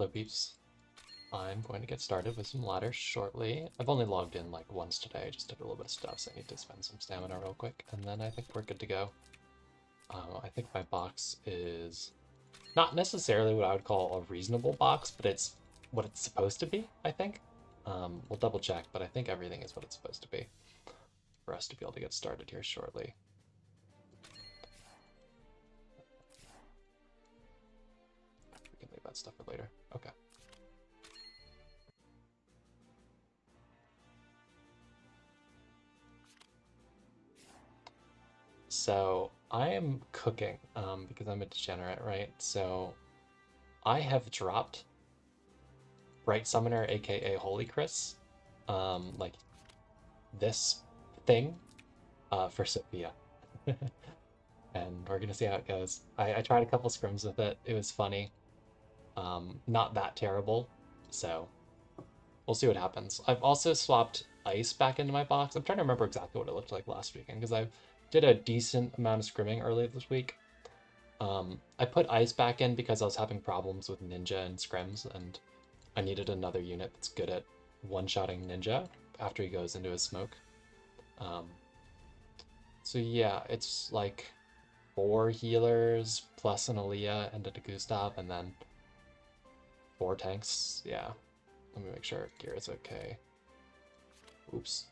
Hello peeps. I'm going to get started with some ladders shortly. I've only logged in like once today, just did a little bit of stuff, so I need to spend some stamina real quick, and then I think we're good to go. I think my box is not necessarily what I would call a reasonable box, but it's what it's supposed to be, I think. We'll double check, but I think everything is what it's supposed to be for us to be able to get started here shortly. We can leave that stuff for later. Okay. So I am cooking because I'm a degenerate, right? So I have dropped Bright Summoner, aka Holy Chris, like this thing, for Sophia. And we're gonna see how it goes. I tried a couple scrims with it. It was funny. Not that terrible. So we'll see what happens. I've also swapped ice back into my box. I'm trying to remember exactly what it looked like last weekend because I did a decent amount of scrimming earlier this week. I put ice back in because I was having problems with Ninja and scrims, and I needed another unit that's good at one-shotting Ninja after he goes into his smoke. So yeah, it's like 4 healers plus an Aaliyah and a Gustav, and then 4 tanks. Yeah, let me make sure gear is okay. Oops.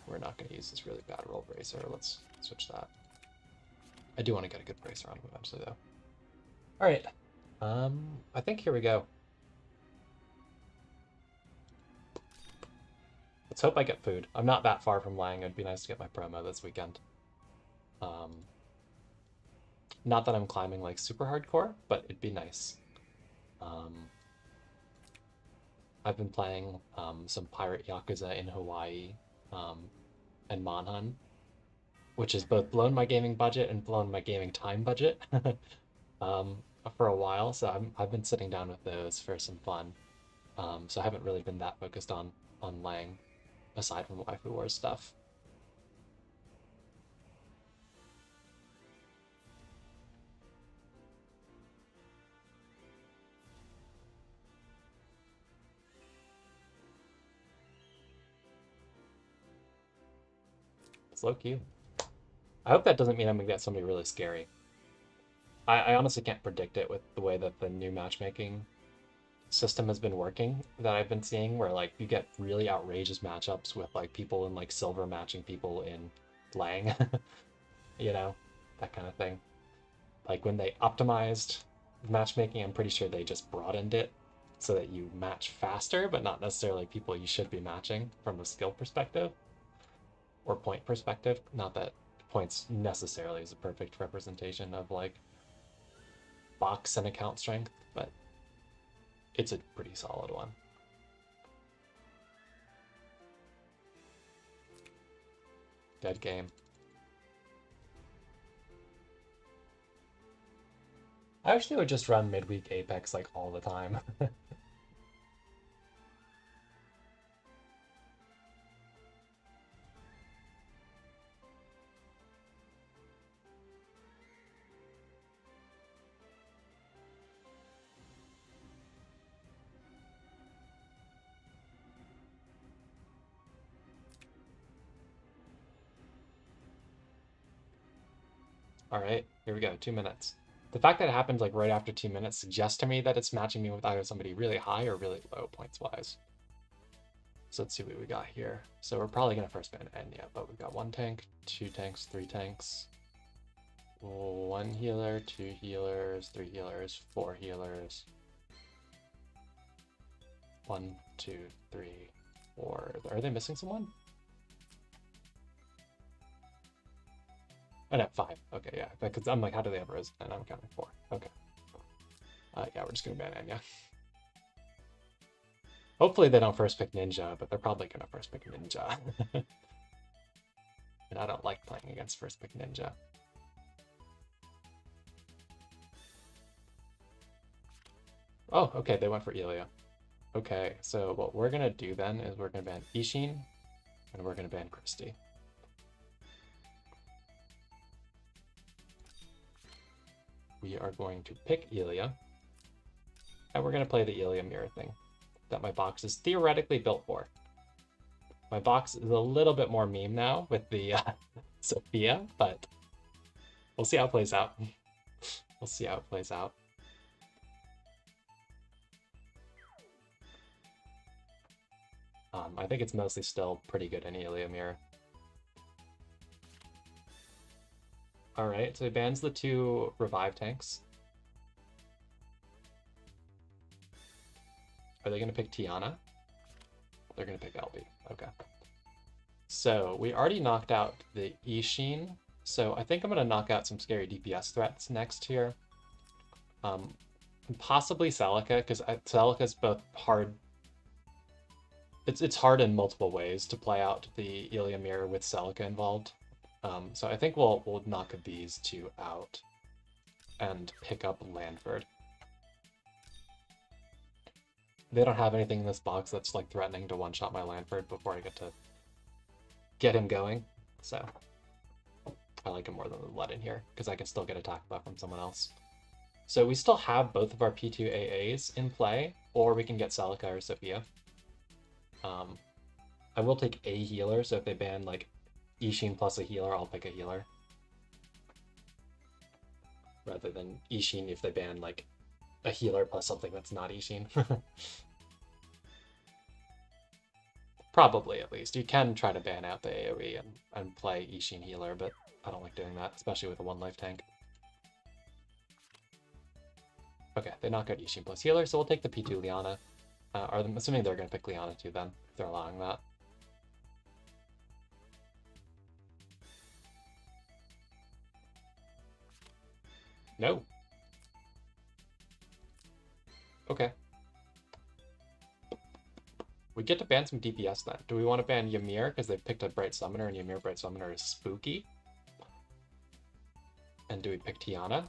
We're not going to use this really bad roll bracer. Let's switch that. I do want to get a good bracer on him eventually, though. All right. I think here we go. Let's hope I get food. I'm not that far from Lang. It'd be nice to get my promo this weekend. Not that I'm climbing like super hardcore, but it'd be nice. I've been playing some Pirate Yakuza in Hawaii and Monhun, which has both blown my gaming budget and blown my gaming time budget for a while. So I've been sitting down with those for some fun. So I haven't really been that focused on Lang, aside from Waifu Wars stuff. It's low key. I hope that doesn't mean I'm gonna get somebody really scary. I honestly can't predict it with the way that the new matchmaking system has been working that I've been seeing, where like you get really outrageous matchups with like people in like silver matching people in Lang, you know, that kind of thing. Like when they optimized matchmaking, I'm pretty sure they just broadened it so that you match faster, but not necessarily people you should be matching from a skill perspective or point perspective. Not that points necessarily is a perfect representation of like box and account strength, but it's a pretty solid one. Dead game. I actually would just run midweek Apex like all the time. All right, here we go, 2 minutes. The fact that it happens like right after 2 minutes suggests to me that it's matching me with either somebody really high or really low points wise. So let's see what we got here. So we're probably gonna first ban Enya, but we've got 1 tank, 2 tanks, 3 tanks, 1 healer, 2 healers, 3 healers, 4 healers. 1, 2, 3, 4. Are they missing someone? Oh no, 5. Okay, yeah. Because I'm like, how do they have risen? And I'm counting 4. Okay. Yeah, we're just gonna ban Enya. Hopefully they don't first pick Ninja, but they're probably gonna first pick Ninja. And I don't like playing against first pick Ninja. Oh, okay, they went for Ilya. Okay, so what we're gonna do then is we're gonna ban Ishin, and we're gonna ban Christie. We are going to pick Ilya, And we're going to play the Ilia Mirror thing that my box is theoretically built for. My box is a little bit more meme now with the Sophia, but we'll see how it plays out. We'll see how it plays out. I think it's mostly still pretty good in Ilia Mirror. Alright, so he bans the 2 revive tanks. Are they going to pick Tiana? They're going to pick LB. Okay. So we already knocked out the Ishin. So I think I'm going to knock out some scary DPS threats next here. Possibly Celica, because Celica's both hard. It's hard in multiple ways to play out the Ilia Mirror with Celica involved. So I think we'll knock these 2 out and pick up Landford. They don't have anything in this box that's like threatening to one-shot my Landford before I get to get him going. So I like him more than the Lead in here because I can still get attack buff from someone else. So we still have both of our P2 AAs in play, or we can get Celica or Sophia. I will take a healer, so if they ban like Ishin plus a healer, I'll pick a healer. Rather than Ishin if they ban like a healer plus something that's not Ishin. Probably, at least. You can try to ban out the AoE and play Ishin healer, but I don't like doing that, especially with a 1-life tank. Okay, they knock out Ishin plus healer, so we'll take the P2 Liana. I'm assuming they're going to pick Liana too then, if they're allowing that. No. Okay. We get to ban some DPS then. Do we want to ban Ymir because they've picked a Bright Summoner and Ymir Bright Summoner is spooky? And do we pick Tiana?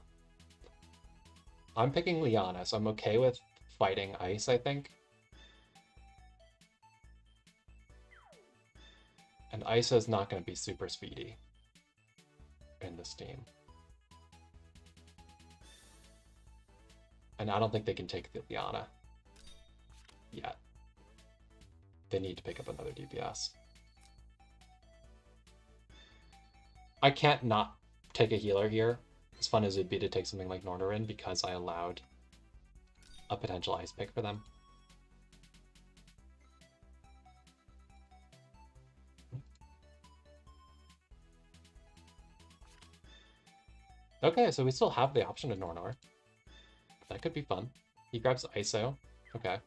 I'm picking Liana, so I'm okay with fighting Ice, I think. And Isa is not going to be super speedy in this team. And I don't think they can take the Liana yet. They need to pick up another DPS. I can't not take a healer here, as fun as it'd be to take something like Nordorin, because I allowed a potential ice pick for them. Okay, so we still have the option of Nornor. That could be fun. He grabs ISO. Okay.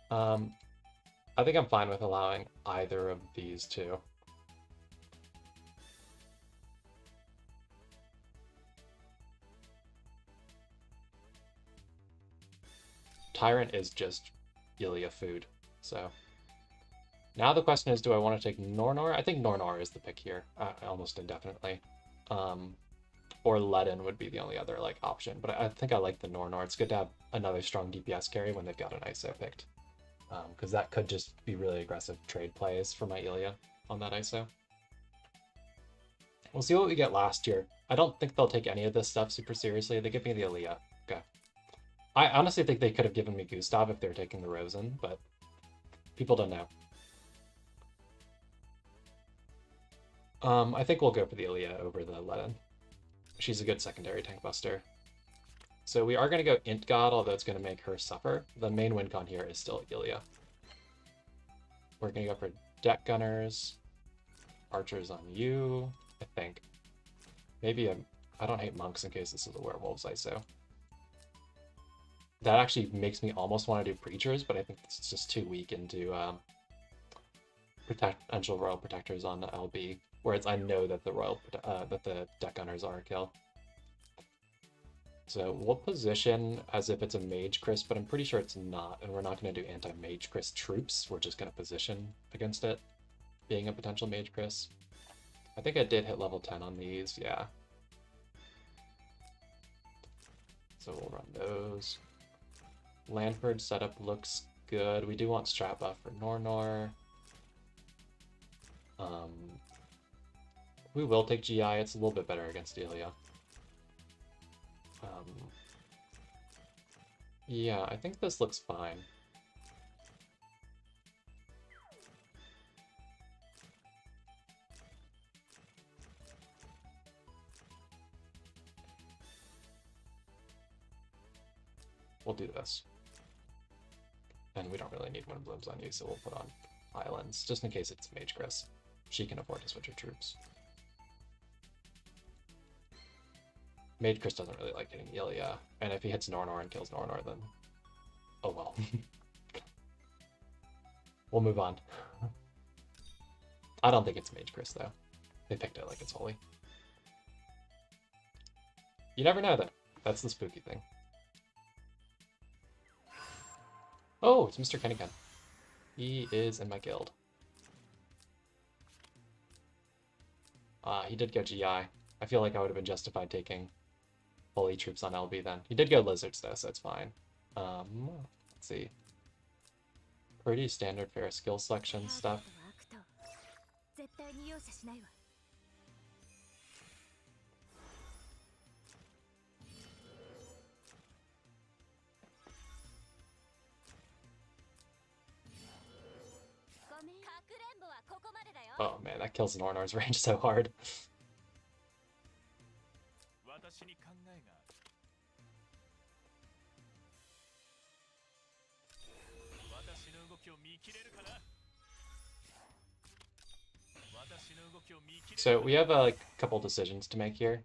I think I'm fine with allowing either of these 2. Tyrant is just Ilia food, so. Now the question is, do I want to take Nornor? I think Nornor is the pick here, almost indefinitely. Or Ledin would be the only other like option, but I think I like the Nornor. It's good to have another strong DPS carry when they've got an ISO picked. Because that could just be really aggressive trade plays for my Ilia on that ISO. We'll see what we get last year. I don't think they'll take any of this stuff super seriously. They give me the Ilia. Okay. I honestly think they could have given me Gustav if they were taking the Rosen, but people don't know. I think we'll go for the Ilia over the Ledin. She's a good secondary tank buster. So we are going to go Int God, although it's going to make her suffer. The main win con here is still Ilia. We're going to go for Deck Gunners. Archers on you, I think. Maybe I don't hate Monks in case this is a Werewolves ISO. That actually makes me almost want to do Preachers, but I think it's just too weak into potential Royal Protectors on LB. Whereas I know that the Deck Gunners are a kill. So we'll position as if it's a Mage Chris, but I'm pretty sure it's not, and we're not going to do anti-Mage Chris troops. We're just going to position against it, being a potential Mage Chris. I think I did hit level 10 on these, yeah. So we'll run those. Lanford setup looks good. We do want strat buff for Nornor. We will take GI. It's a little bit better against Ilia. Yeah, I think this looks fine. We'll do this. And we don't really need Wind Blooms on you, so we'll put on Islands, just in case it's Mage Chris. She can afford to switch her troops. Mage Chris doesn't really like hitting Ilya, and if he hits Nornor and kills Nornor, then oh well. We'll move on. I don't think it's Mage Chris, though. They picked it like it's holy. You never know, though. That's the spooky thing. Oh, it's Mr. Kennigan. He is in my guild. He did go GI. I feel like I would have been justified taking holy troops on LB then. He did go lizards, though, so it's fine. Let's see. Pretty standard fair skill selection stuff. Oh man, that kills Nornor's range so hard. So we have a couple decisions to make here.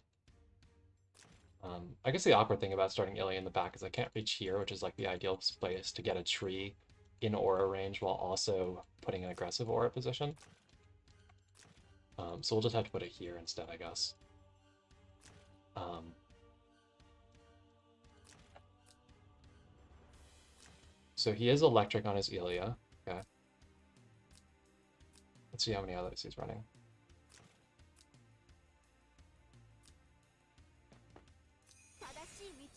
I guess the awkward thing about starting Ilya in the back is I can't reach here, which is like the ideal place to get a tree in aura range while also putting an aggressive aura position. So we'll just have to put it here instead, I guess. So he is electric on his Ilya. Okay. Let's see how many others he's running.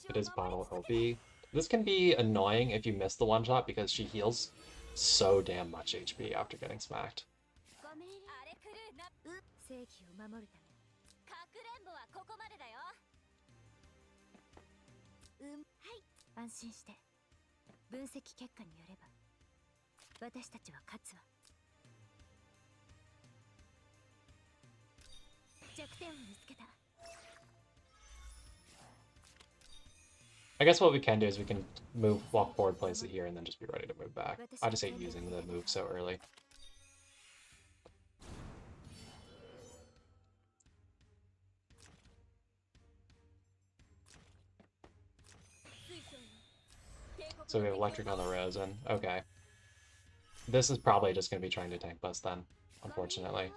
It is bottle LB. This can be annoying if you miss the one shot because she heals so damn much HP after getting smacked. I guess what we can do is we can walk forward, place it here, and then just be ready to move back. I just hate using the move so early. So we have electric on the Rosen. Okay. This is probably just going to be trying to tank bust then, unfortunately.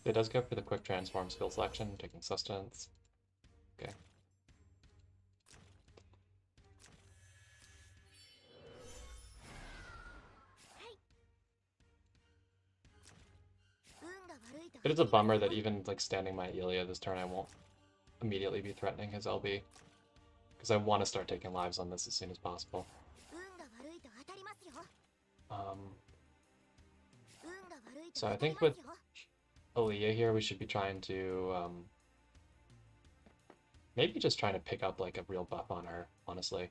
It does go for the quick transform skill selection, taking sustenance. Okay. It is a bummer that even like standing my Ilya this turn I won't immediately be threatening his LB. Because I want to start taking lives on this as soon as possible. So I think with Ilya here we should be trying to maybe just trying to pick up like a real buff on her, honestly.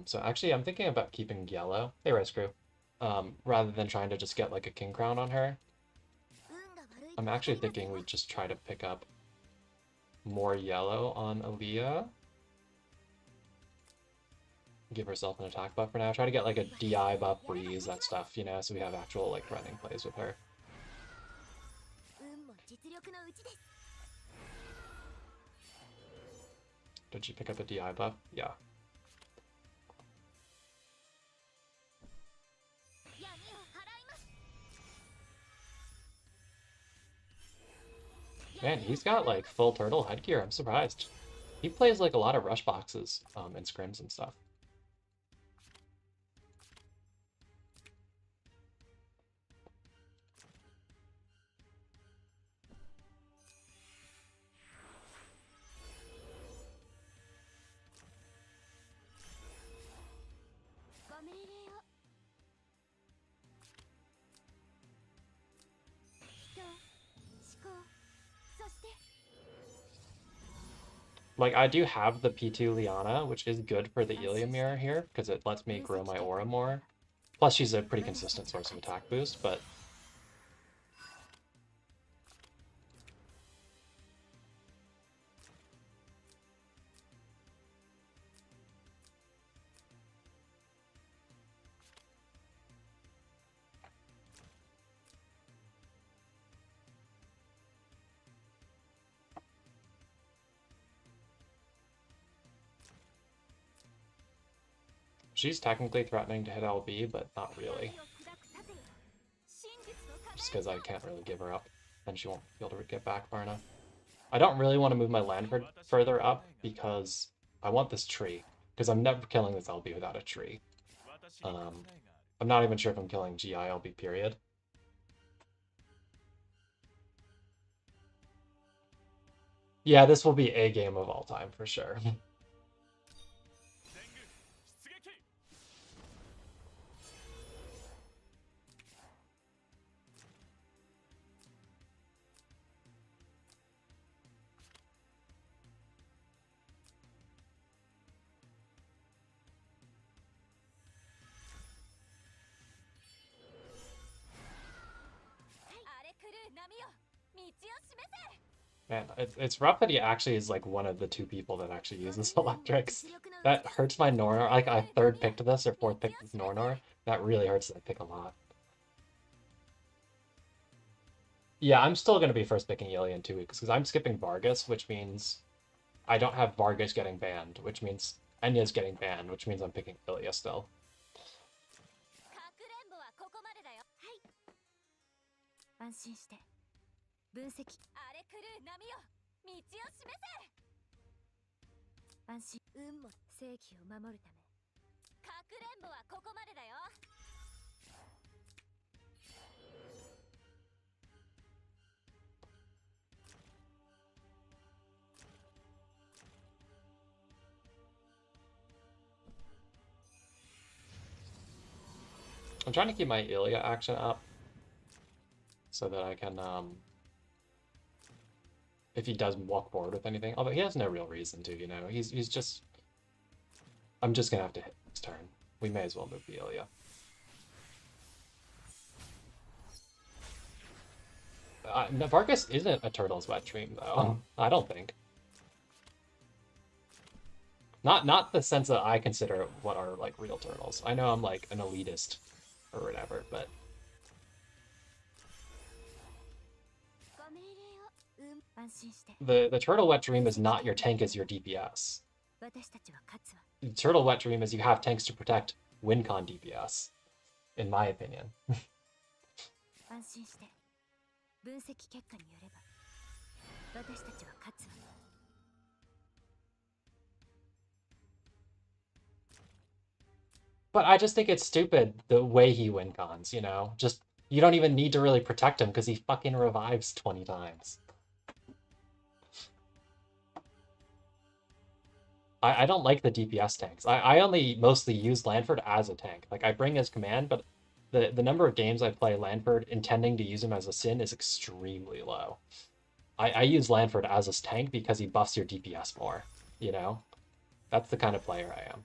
So actually I'm thinking about keeping yellow. Hey Rice Crew. Rather than trying to just get like a king crown on her. I'm actually thinking we just try to pick up more yellow on Ilya. give herself an attack buff for now. Try to get like a DI buff, breeze, that stuff, you know, so we have actual like threatening plays with her. Did she pick up a DI buff? Yeah. Man, he's got like full turtle headgear. I'm surprised. He plays like a lot of rush boxes and scrims and stuff. Like, I do have the P2 Liana, which is good for the Ilia mirror here, because it lets me grow my aura more. Plus, she's a pretty consistent source of attack boost, but... she's technically threatening to hit LB, but not really. Just because I can't really give her up, and she won't be able to get back far enough. I don't really want to move my land further up, because I want this tree. Because I'm never killing this LB without a tree. I'm not even sure if I'm killing GI LB, period. Yeah, this will be a game of all time, for sure. Man, it's rough that he actually is like one of the two people that actually uses electrics. That hurts my Nornor. Like, I third picked this or fourth picked this Nornor. That really hurts that pick a lot. Yeah, I'm still going to be first picking Ilia in 2 weeks because I'm skipping Vargas, which means I don't have Vargas getting banned, which means Enya's getting banned, which means I'm picking Ilia still. I'm trying to keep my Ilia action up so that I can, if he does walk forward with anything, although he has no real reason to, you know, he's just, I'm just gonna have to hit next turn. We may as well move the Ilia. Vargas isn't a turtle's wet dream, though. I don't think. Not the sense that I consider what are like real turtles. I know I'm like an elitist or whatever, but the turtle wet dream is not your tank as your DPS. The turtle wet dream is you have tanks to protect WinCon DPS, in my opinion. But I just think it's stupid the way he win cons, you know? Just, you don't even need to really protect him because he fucking revives 20 times. I don't like the DPS tanks. I only mostly use Lanford as a tank. Like, I bring his command, but the number of games I play Lanford intending to use him as a Sin is extremely low. I use Lanford as a tank because he buffs your DPS more, you know? That's the kind of player I am.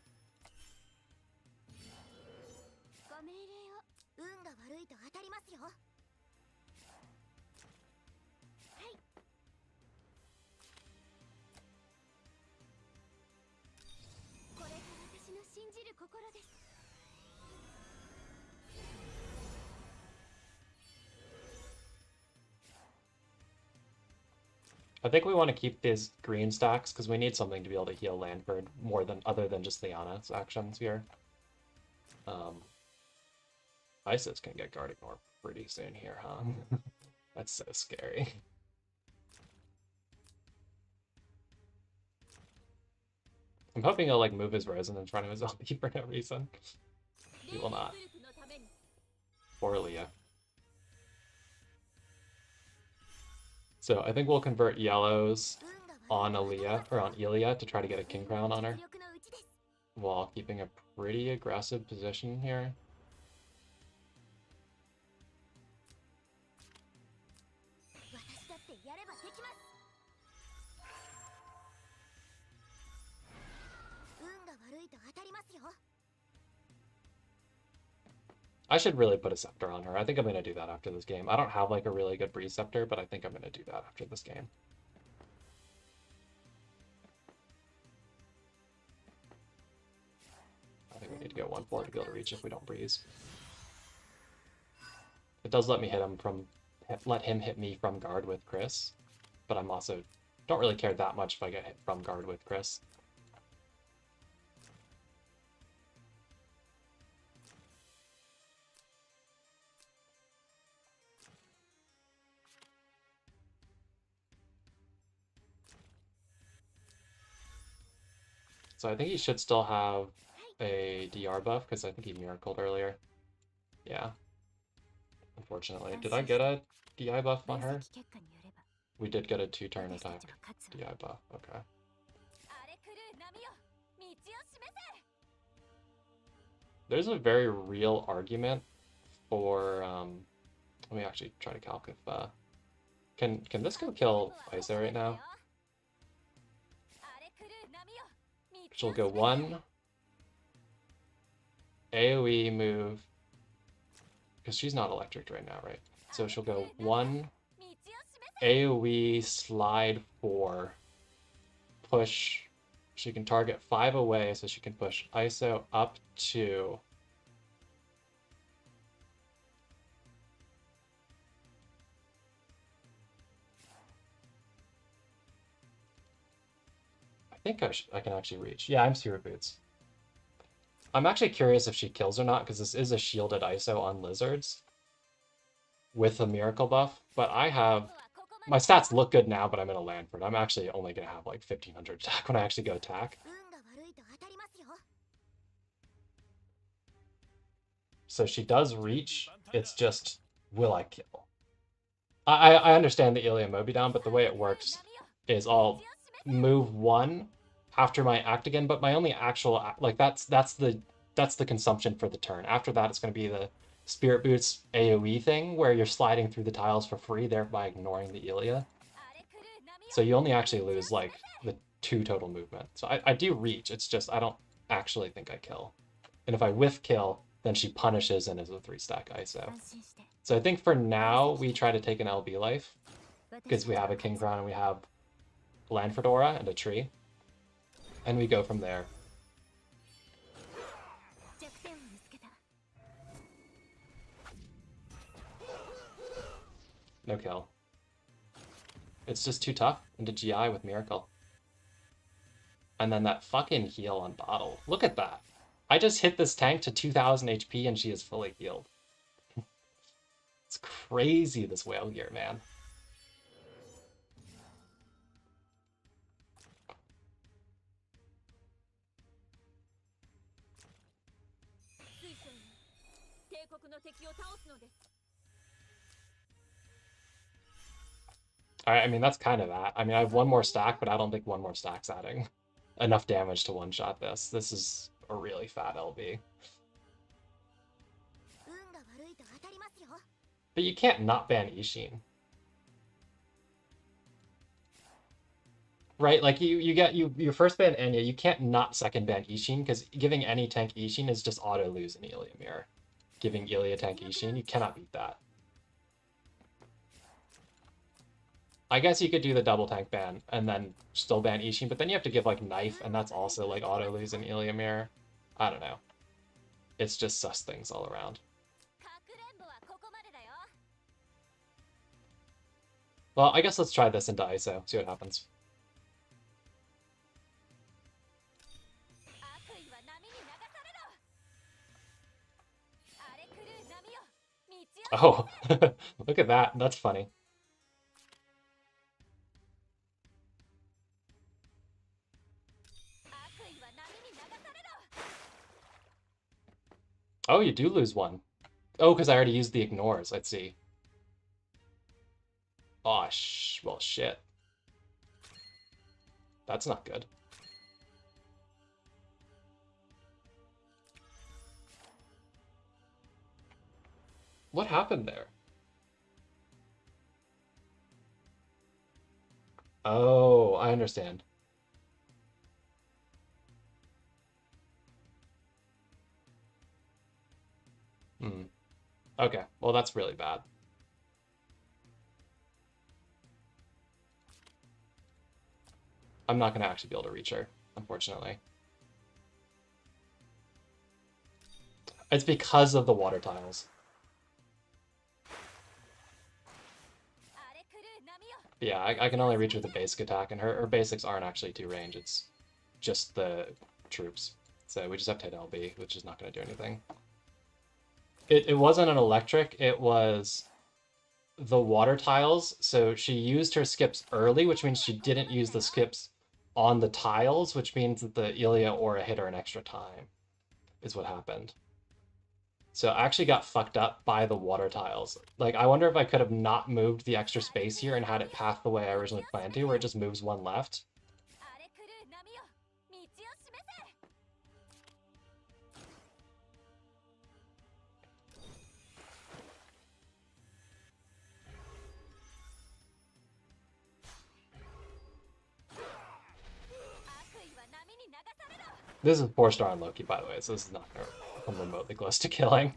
I think we want to keep these green stacks because we need something to be able to heal Landford more than other than just Liana's actions here. Isis can get Guardian Orb pretty soon here, huh? That's so scary. I'm hoping he'll like move his Risen in front of his LP for no reason. He will not. Poor Leah. So I think we'll convert yellows on Aaliyah, or on Elia, to try to get a King Crown on her, while keeping a pretty aggressive position here. I should really put a Scepter on her. I think I'm going to do that after this game. I don't have like a really good Breeze Scepter, but I think I'm going to do that after this game. I think we need to go 1-4 to be able to reach if we don't Breeze. It does let me hit him from, let him hit me from guard with Chris, but I'm also, don't really care that much if I get hit from guard with Chris. So I think he should still have a DR buff, because I think he miracled earlier. Yeah. Unfortunately. Did I get a DI buff on her? We did get a 2-turn attack DI buff. Okay. There's a very real argument for, let me actually try to calc if, can this go kill Iso right now? She'll go 1 AoE move, because she's not electric right now, right? So she'll go 1 AoE slide 4, push. She can target 5 away, so she can push Iso up to I think I can actually reach. Yeah, I'm Super Boots. I'm actually curious if she kills or not, because this is a shielded ISO on lizards with a miracle buff, but I have, my stats look good now, but I'm in a Landford. I'm actually only going to have like 1500 attack when I actually go attack. So she does reach, it's just, will I kill? I understand the Ilia Moby down, but the way it works is I'll move 1 after my act again, but my only actual, like that's the consumption for the turn. After that, it's going to be the Spirit Boots AoE thing, where you're sliding through the tiles for free, thereby ignoring the Ilia. So you only actually lose like the 2 total movement. So I do reach, it's just I don't actually think I kill. And if I whiff kill, then she punishes and is a 3-stack ISO. So I think for now, we try to take an LB life, because we have a King Crown and we have Landford Aura and a tree. And we go from there. No kill. It's just too tough into GI with Miracle. And then that fucking heal on Bottle. Look at that. I just hit this tank to 2000 HP and she is fully healed. It's crazy, this whale gear, man. I mean, that's kind of that. I mean, I have 1 more stack, but I don't think 1 more stack's adding enough damage to one-shot this. This is a really fat LB. But you can't not ban Ishin. Right, like you first ban Enya, you can't not second ban Ishin, because giving any tank Ishin is just auto lose in Ilia Mirror. Giving Ilia tank Ishin, you cannot beat that. I guess you could do the double tank ban and then still ban Ishin, but then you have to give like Knife, and that's also like auto lose in Ilia Mirror. I don't know. It's just sus things all around. Well, I guess let's try this into ISO, see what happens. Oh, look at that. That's funny. Oh, you do lose one. Oh, because I already used the ignores. Let's see. Oh, well, shit. That's not good. What happened there? Oh, I understand. Hmm. Okay, well, that's really bad. I'm not going to actually be able to reach her, unfortunately. It's because of the water tiles. Yeah, I can only reach with a basic attack, and her basics aren't actually 2 range. It's just the troops. So we just have to hit LB, which is not going to do anything. It wasn't an electric, it was the water tiles. So she used her skips early, which means she didn't use the skips on the tiles, which means that the Ilia aura hit her an extra time, is what happened. So I actually got fucked up by the water tiles. Like, I wonder if I could have not moved the extra space here and had it path the way I originally planned to, where it just moves one left. This is 4-star on Loki, by the way, so this is not going to come remotely close to killing.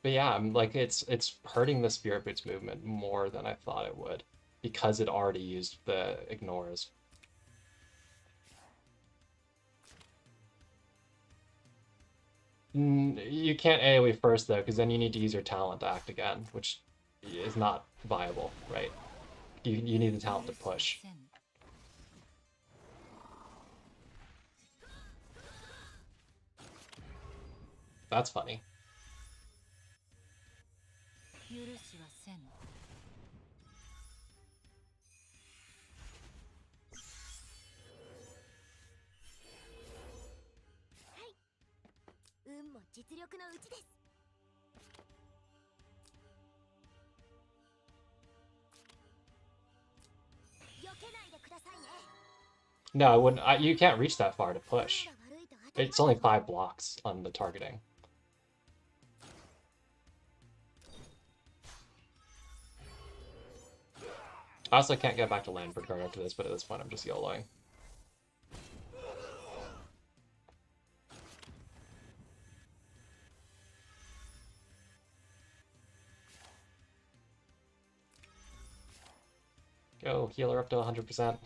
But yeah, I'm like it's hurting the Spirit Boots movement more than I thought it would because it already used the ignores. You can't AoE first though, because then you need to use your talent to act again, which is not viable, right? You need the talent to push. That's funny. No, I wouldn't. You can't reach that far to push. It's only 5 blocks on the targeting. I also can't get back to Landford Guard after this, but at this point I'm just YOLOing. Go, healer up to 100%.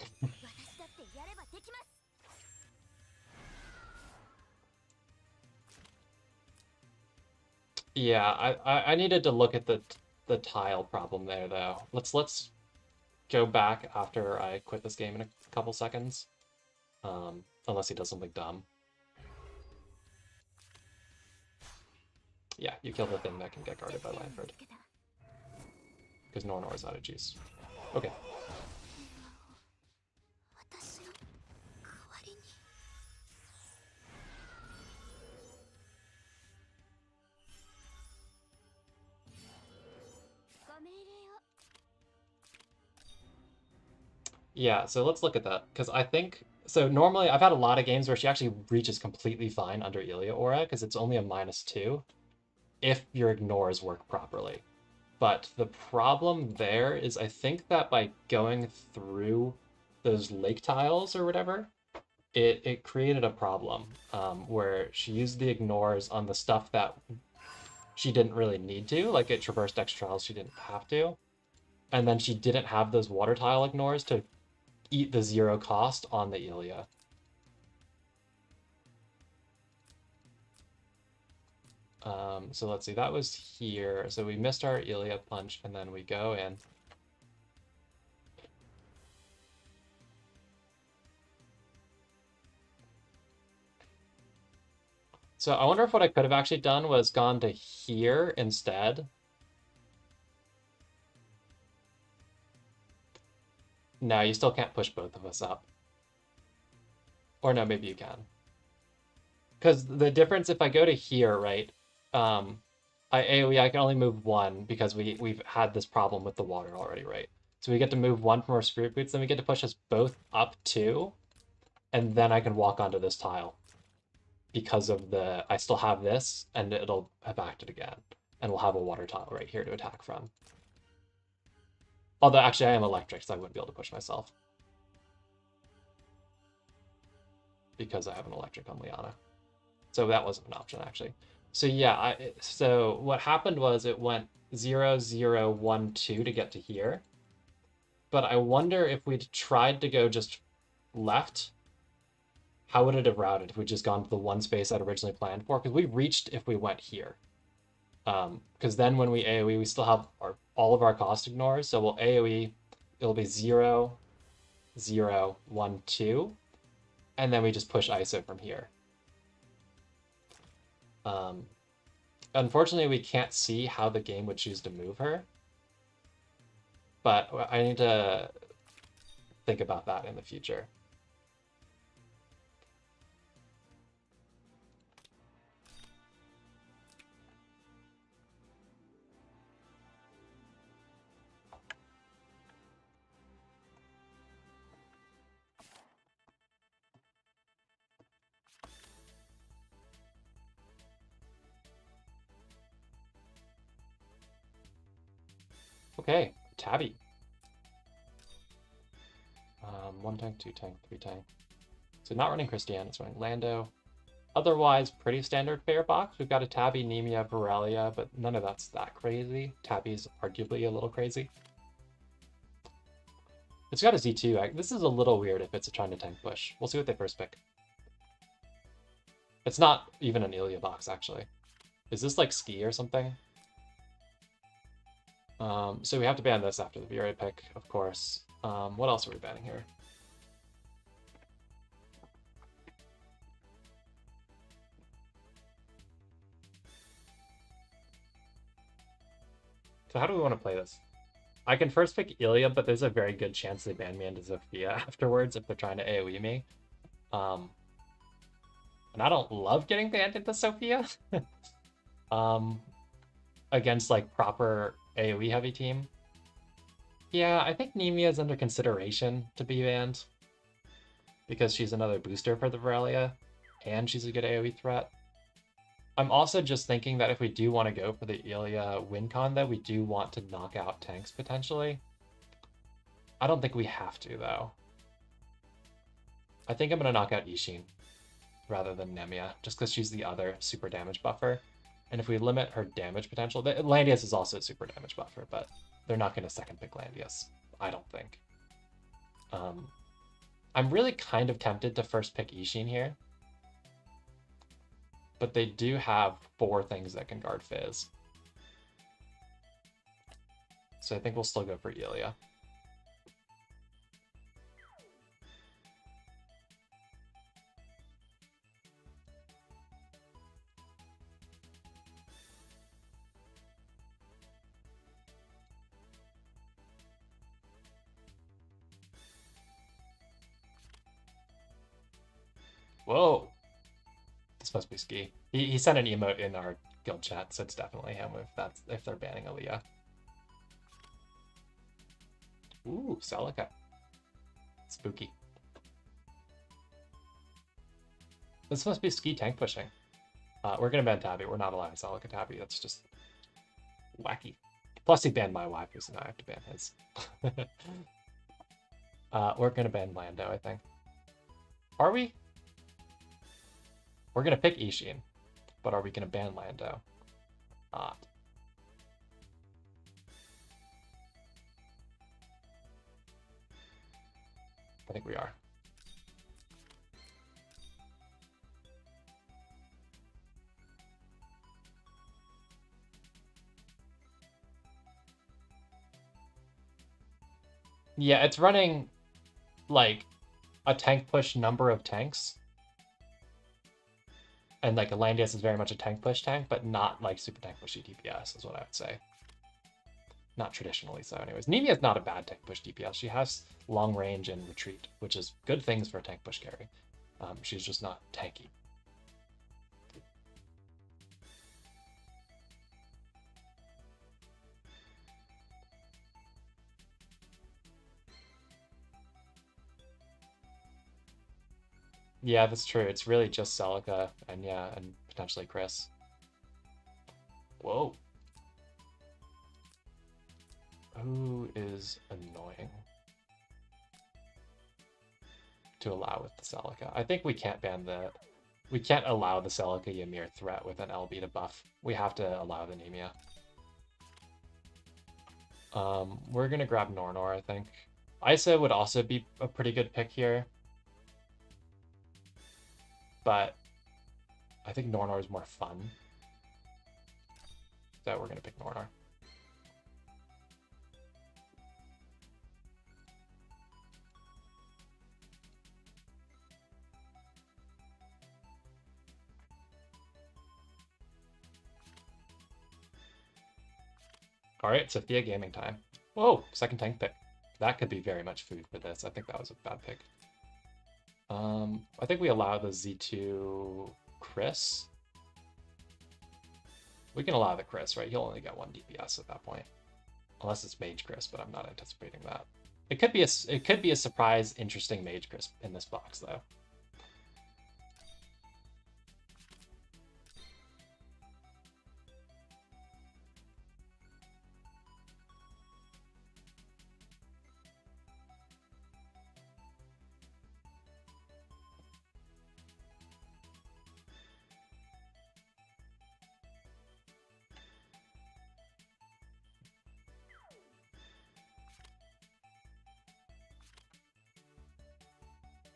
Yeah, I needed to look at the tile problem there though. Let's go back after I quit this game in a couple seconds. Unless he does something dumb. Yeah, you kill the thing that can get guarded by Lanford. Because no one knows how to juice. Okay. Yeah, so let's look at that. Because I think... So normally, I've had a lot of games where she actually reaches completely fine under Ilia Aura, because it's only a -2 if your ignores work properly. But the problem there is I think that by going through those lake tiles or whatever, it created a problem where she used the ignores on the stuff that she didn't really need to. Like, it traversed extra trials she didn't have to. And then she didn't have those water tile ignores to eat the 0 cost on the Ilya. So let's see, that was here. So we missed our Ilya punch, and then we go in. So I wonder if what I could have actually done was gone to here instead. No, you still can't push both of us up. Or no, maybe you can. Because the difference, if I go to here, right, AoE, I can only move one because we've had this problem with the water already, right? So we get to move one from our Spirit Boots, then we get to push us both up two, and then I can walk onto this tile. Because of the, I still have this, and it'll have acted again. And we'll have a water tile right here to attack from. Although, actually, I am electric, so I wouldn't be able to push myself. Because I have an electric on Liana. So that wasn't an option, actually. So yeah, so what happened was it went 0, 0, 1, 2 to get to here. But I wonder if we'd tried to go just left, how would it have routed if we'd just gone to the one space I'd originally planned for? Because we reached if we went here. Because then when we AoE, we still have all of our cost ignores. So we'll AoE, it'll be 0, 0, 1, 2. And then we just push ISO from here. Unfortunately, we can't see how the game would choose to move her. But I need to think about that in the future. Okay, Tabby. 1 tank, 2 tank, 3 tank. So not running Christiane, it's running Lando. Otherwise, pretty standard fare box. We've got a Tabby, Nemia, Borrelia, but none of that's that crazy. Tabby's arguably a little crazy. It's got a Z2. This is a little weird if it's trying to tank push. We'll see what they first pick. It's not even an Ilya box, actually. Is this like Ski or something? So we have to ban this after the VRA pick, of course. What else are we banning here? So how do we want to play this? I can first pick Ilya, but there's a very good chance they ban me into Zofia afterwards if they're trying to AoE me. And I don't love getting banned into Sophia. Against like proper AoE heavy team. Yeah, I think Nemia is under consideration to be banned. Because she's another booster for the Borrelia, and she's a good AoE threat. I'm also just thinking that if we do want to go for the Ilya win con, though, we do want to knock out tanks potentially. I don't think we have to, though. I think I'm going to knock out Ishin rather than Nemia, just because she's the other super damage buffer. And if we limit her damage potential, Landius is also a super damage buffer, but they're not going to second pick Landius, I don't think. I'm really kind of tempted to first pick Ishin here. But they do have 4 things that can guard Fizz. So I think we'll still go for Ilya. Whoa! This must be Ski. He sent an emote in our guild chat, so it's definitely him if they're banning Aaliyah. Ooh, Celica. Spooky. This must be Ski tank pushing. We're gonna ban Tabby. We're not allowing Celica Tabby. That's just wacky. Plus he banned my waifu, so now I have to ban his. We're gonna ban Lando, I think. Are we? We're going to pick Ishin, but are we going to ban Lando? Not. I think we are. Yeah, it's running like a tank push number of tanks. And like Landias is very much a tank push tank, but not like super tank pushy DPS is what I would say. Not traditionally so anyways. Nemia is not a bad tank push DPS. She has long range and retreat, which is good things for a tank push carry. She's just not tanky. Yeah, that's true. It's really just Celica and yeah, and potentially Chris. Whoa. Who is annoying to allow with the Celica? I think we can't ban the... We can't allow the Celica Ymir threat with an LB to buff. We have to allow the Nemia. We're gonna grab Nornor, I think. Isa would also be a pretty good pick here. But I think Nornor is more fun. So we're gonna pick Nornor. Alright, Sophia gaming time. Whoa, second tank pick. That could be very much food for this. I think that was a bad pick. I think we allow the Z2 Chris. We can allow the Chris, right? He'll only get 1 DPS at that point. Unless it's Mage Chris, but I'm not anticipating that. It could be a surprise, interesting Mage Chris in this box, though.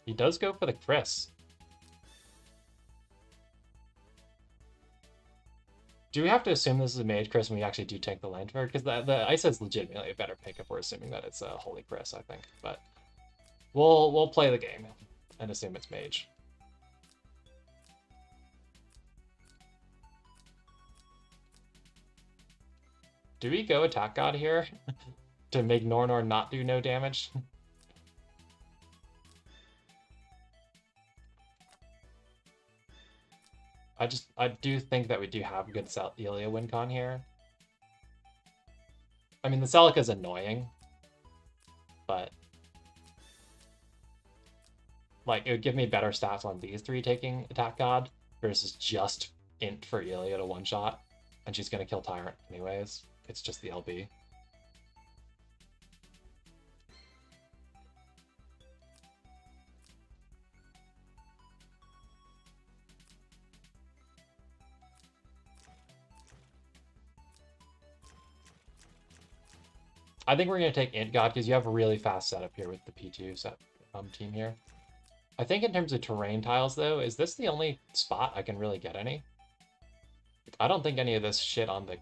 He does go for the Chris. Do we have to assume this is a Mage Chris when we actually do tank the Landford? Because the Isa is legitimately a better pick if we're assuming that it's a Holy Chris, I think. But we'll play the game and assume it's Mage. Do we go Attack God here to make Nornor not do no damage? I do think that we do have a good Ilya win con here. I mean, the Celica is annoying, but like it would give me better stats on these 3 taking Attack God versus just int for Ilya to one-shot, and she's gonna kill Tyrant anyways. It's just the LB. I think we're going to take Int God because you have a really fast setup here with the P2 set team here. I think in terms of terrain tiles, though, is this the only spot I can really get any? I don't think any of this shit on the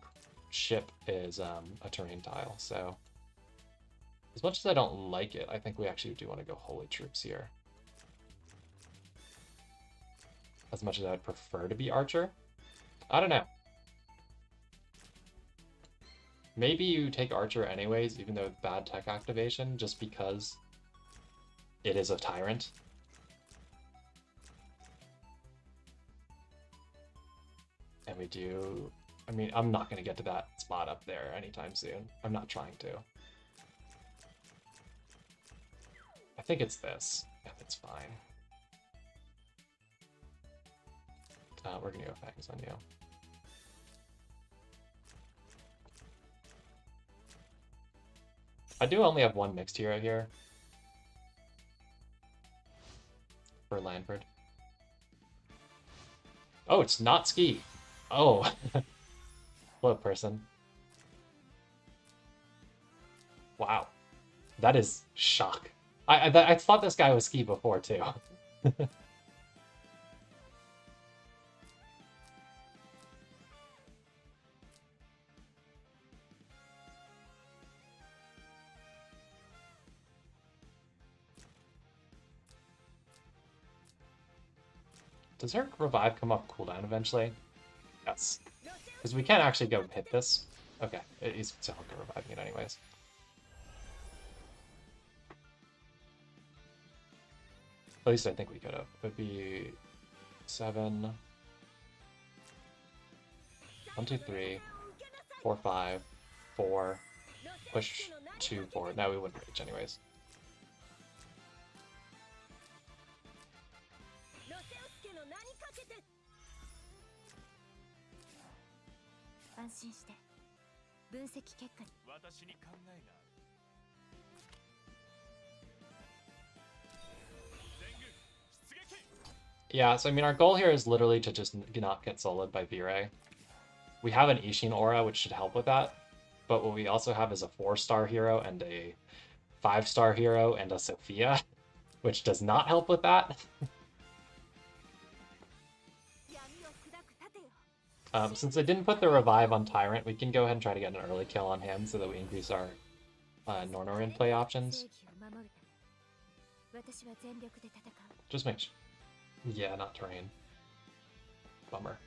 ship is a terrain tile, so... As much as I don't like it, I think we actually do want to go Holy Troops here. As much as I would prefer to be Archer. I don't know. Maybe you take Archer anyways, even though it's bad tech activation, just because it is a Tyrant. And we do... I mean, I'm not going to get to that spot up there anytime soon. I'm not trying to. I think it's this. Yeah, it's fine. We're going to go Fangs on you. I do only have 1 mixed hero here. For Landford. Oh, it's not Ski. Oh. Hello, person. Wow. That is shock. I thought this guy was ski before too. Does her revive come off cooldown eventually? Yes. Because we can't actually go hit this. Okay, he's still reviving it anyways. At least I think we could have. It would be 7. 1, 2, 3, 4, 5, 4. Push 2 forward. Now we wouldn't reach anyways. Yeah, so I mean, our goal here is literally to just not get soloed by V-Ray. We have an Ishin aura, which should help with that. But what we also have is a 4-star hero and a 5-star hero and a Sophia, which does not help with that. Since I didn't put the revive on Tyrant, we can go ahead and try to get an early kill on him so that we increase our Nornorin play options. Just make sure. Yeah, not terrain. Bummer.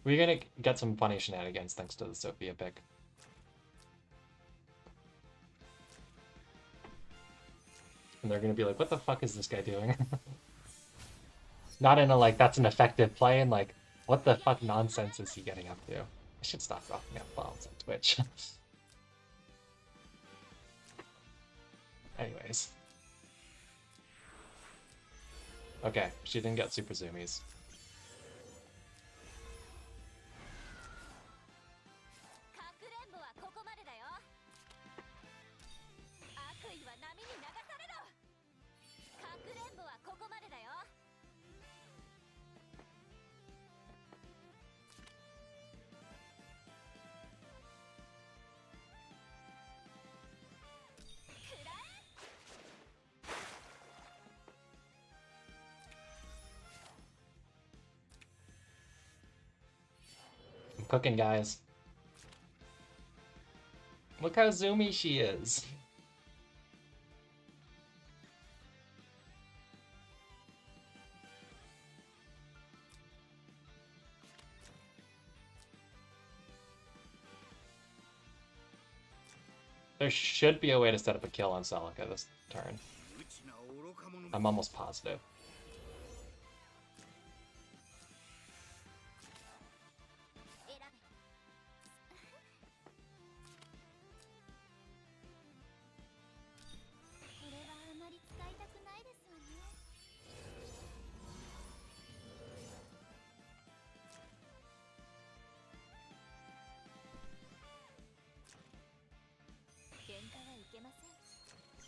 We're gonna get some funny shenanigans thanks to the Sophia pick. And they're gonna be like, what the fuck is this guy doing? Not in a like, that's an effective play, and like, what the fuck nonsense is he getting up to? I should stop rocking up bombs on Twitch. Anyways. Okay, she didn't get super zoomies. I'm cooking, guys. Look how zoomy she is. There should be a way to set up a kill on Celica this turn. I'm almost positive.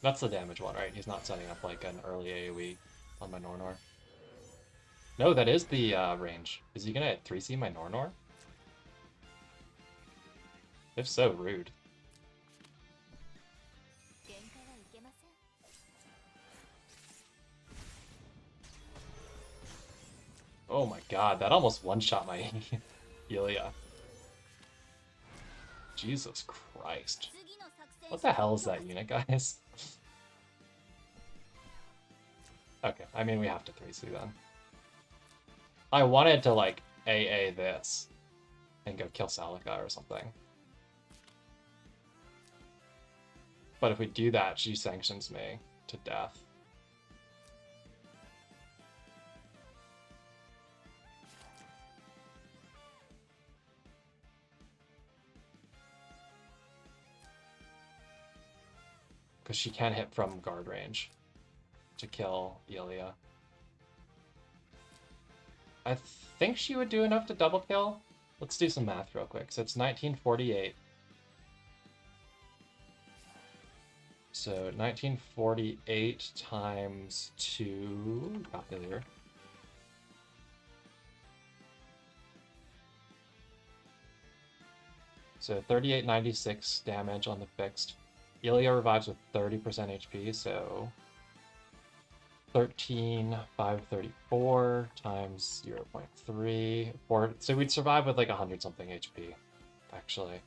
That's the damage one, right? He's not setting up like an early AoE on my Nornor. No, that is the range. Is he gonna 3C my Nornor? If so, rude. Oh my god, that almost one-shot my Ilya. Jesus Christ. What the hell is that unit, guys? Okay, I mean, we have to 3C then. I wanted to, like, AA this and go kill Celica or something. But if we do that, she sanctions me to death. Because she can't hit from guard range to kill Ilya. I think she would do enough to double kill. Let's do some math real quick. So it's 1948. So 1948 times 2, calculator. So 3896 damage on the fixed. Ilya revives with 30% HP, so 13,534 times 0.3. So we'd survive with like 100 something HP, actually.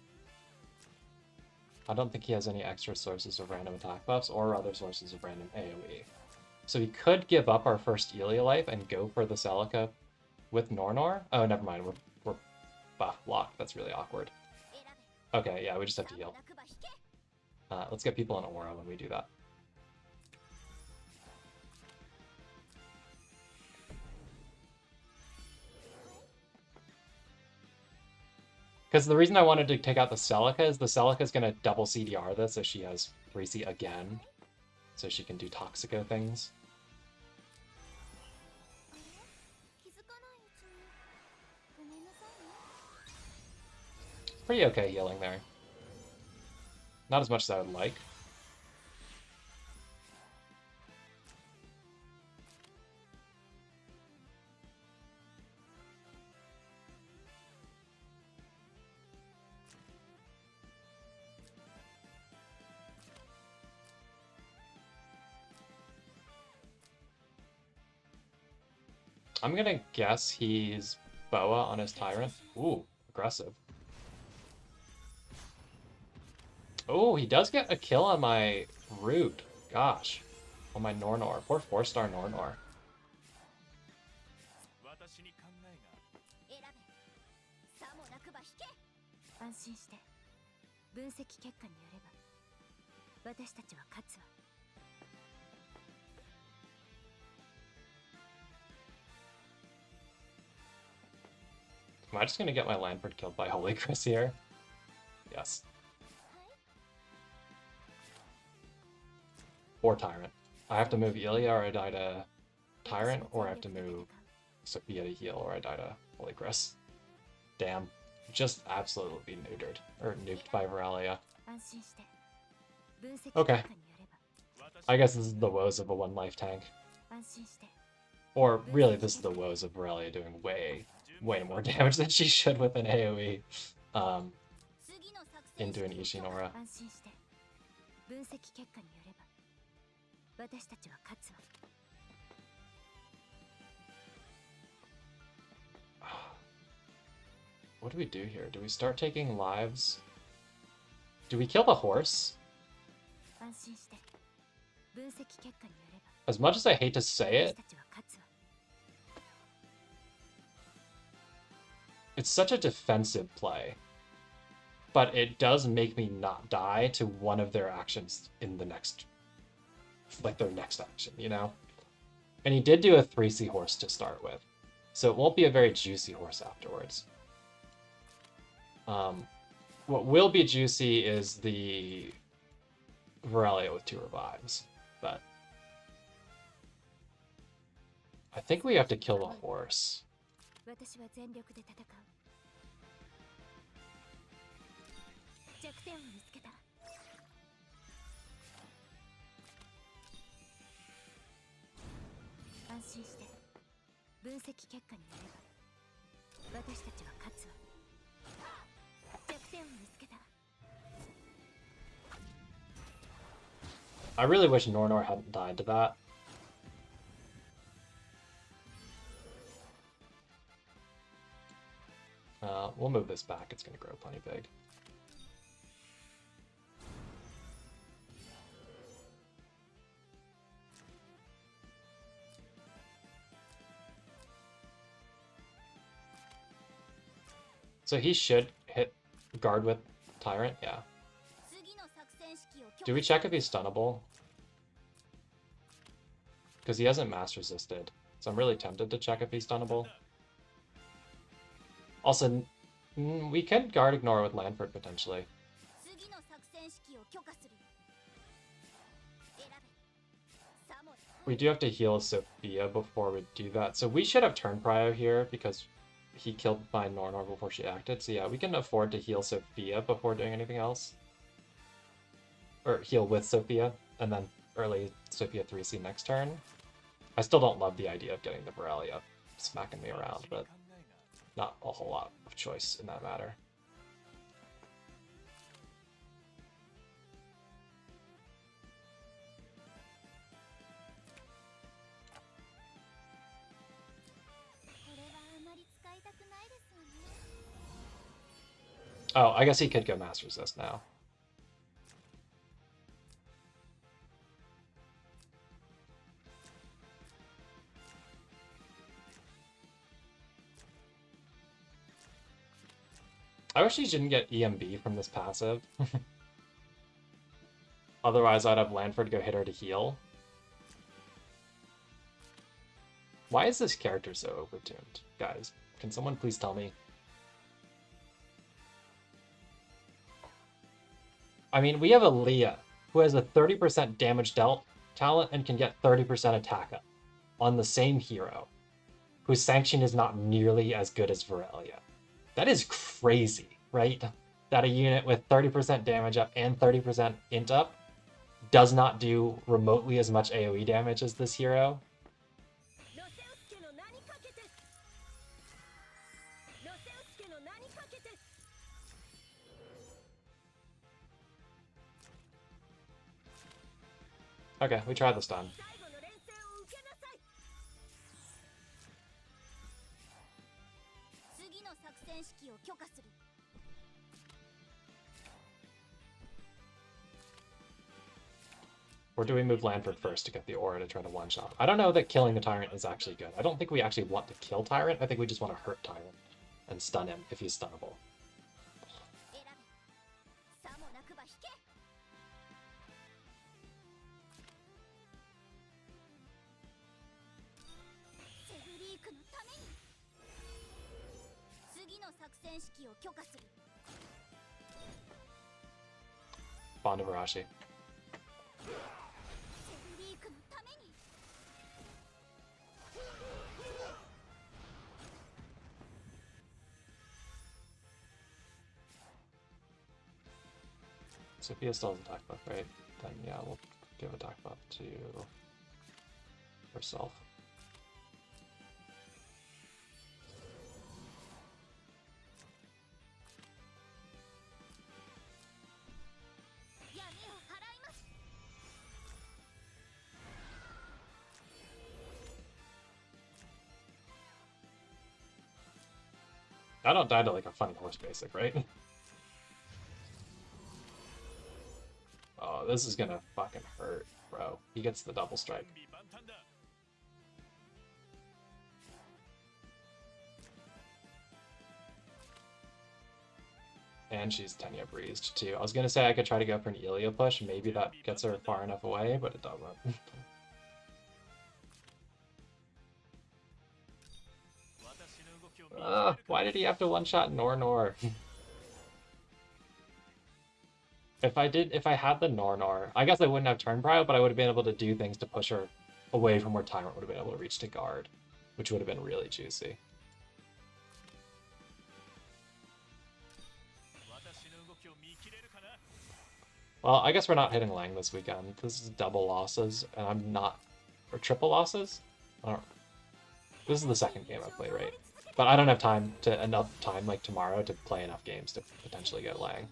I don't think he has any extra sources of random attack buffs or other sources of random AoE. So we could give up our first Ilya life and go for the Celica with Nornor. Oh, never mind. We're buff blocked. That's really awkward. Okay, yeah, we just have to heal. Let's get people in aura when we do that. Because the reason I wanted to take out the Celica is the Celica is going to double CDR this, so she has 3C again. So she can do Toxico things. Pretty okay healing there. Not as much as I would like. I'm gonna guess he's Boa on his Tyrant. Ooh, aggressive. Oh, he does get a kill on my Root. Gosh. On my Nornor. Poor 4-star Nornor. Am I just gonna get my Lanford killed by Holy Chris here? Yes. Or Tyrant. I have to move Ilya or I die to Tyrant, or I have to move Sophia to heal or I die to Holy Chris. Damn. Just absolutely neutered. Or nuked by Viralia. Okay. I guess this is the woes of a one-life tank. Or really, this is the woes of Viralia doing way more damage than she should with an AoE into an Ishinora. What do we do here? Do we start taking lives? Do we kill the horse? As much as I hate to say it, it's such a defensive play. But it does make me not die to one of their actions in the next, like their next action, you know? And he did do a 3C horse to start with. So it won't be a very juicy horse afterwards. What will be juicy is the Viralia with 2 revives, but I think we have to kill the horse. I really wish Nornor hadn't died to that. We'll move this back. It's going to grow plenty big. So he should hit guard with Tyrant, yeah. Do we check if he's stunnable? Because he hasn't mass resisted. So I'm really tempted to check if he's stunnable. Also, we can guard ignore with Lanford potentially. We do have to heal Sophia before we do that. So we should have turn prio here because he killed my Nornor before she acted. So yeah, we can afford to heal Sophia before doing anything else. Or heal with Sophia, and then early Sophia 3C next turn. I still don't love the idea of getting the Borrelia smacking me around, but not a whole lot of choice in that matter. Oh, I guess he could go Mass Resist now. I wish he didn't get EMB from this passive. Otherwise, I'd have Lanford go hit her to heal. Why is this character so overtuned? Guys, can someone please tell me? I mean, we have a Leah, who has a 30% damage dealt talent and can get 30% attack up on the same hero, whose sanction is not nearly as good as Varelia. That is crazy, right? That a unit with 30% damage up and 30% int up does not do remotely as much AoE damage as this hero. Okay, we tried this time. Or do we move Lanford first to get the aura to try to one-shot? I don't know that killing the Tyrant is actually good. I don't think we actually want to kill Tyrant. I think we just want to hurt Tyrant and stun him if he's stunnable. Bond of Arashi. Sophia still has attack buff, right? Then yeah, we'll give attack buff to herself. I don't die to like a funny horse basic, right? Oh, this is gonna fucking hurt, bro. He gets the double strike. And she's Tenya breezed too. I was gonna say I could try to go for an Elia push. Maybe that gets her far enough away, but it doesn't. Why did he have to one-shot Nor? If I had the Nor, I guess I wouldn't have turn prio, but I would have been able to do things to push her away from where Tyrant would have been able to reach to guard, which would have been really juicy. Well, I guess we're not hitting Lang this weekend. This is double losses, and I'm not... Or triple losses? I don't... This is the second game I play, right? But I don't have time to enough time like tomorrow to play enough games to potentially get Lang.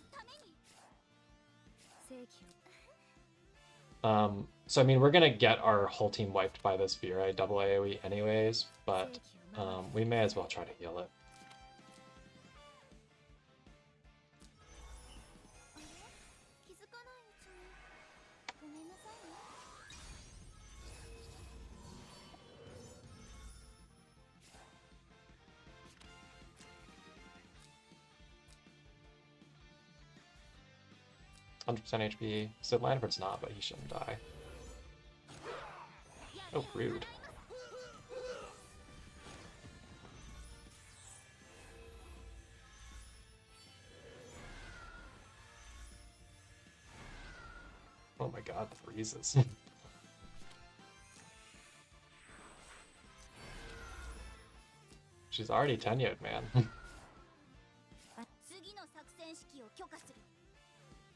So I mean, we're gonna get our whole team wiped by this Virai double AoE anyways, but we may as well try to heal it. %% HP. So Lanford's not, but he shouldn't die. Oh, rude. Oh my god, the freezes. She's already tenured, man.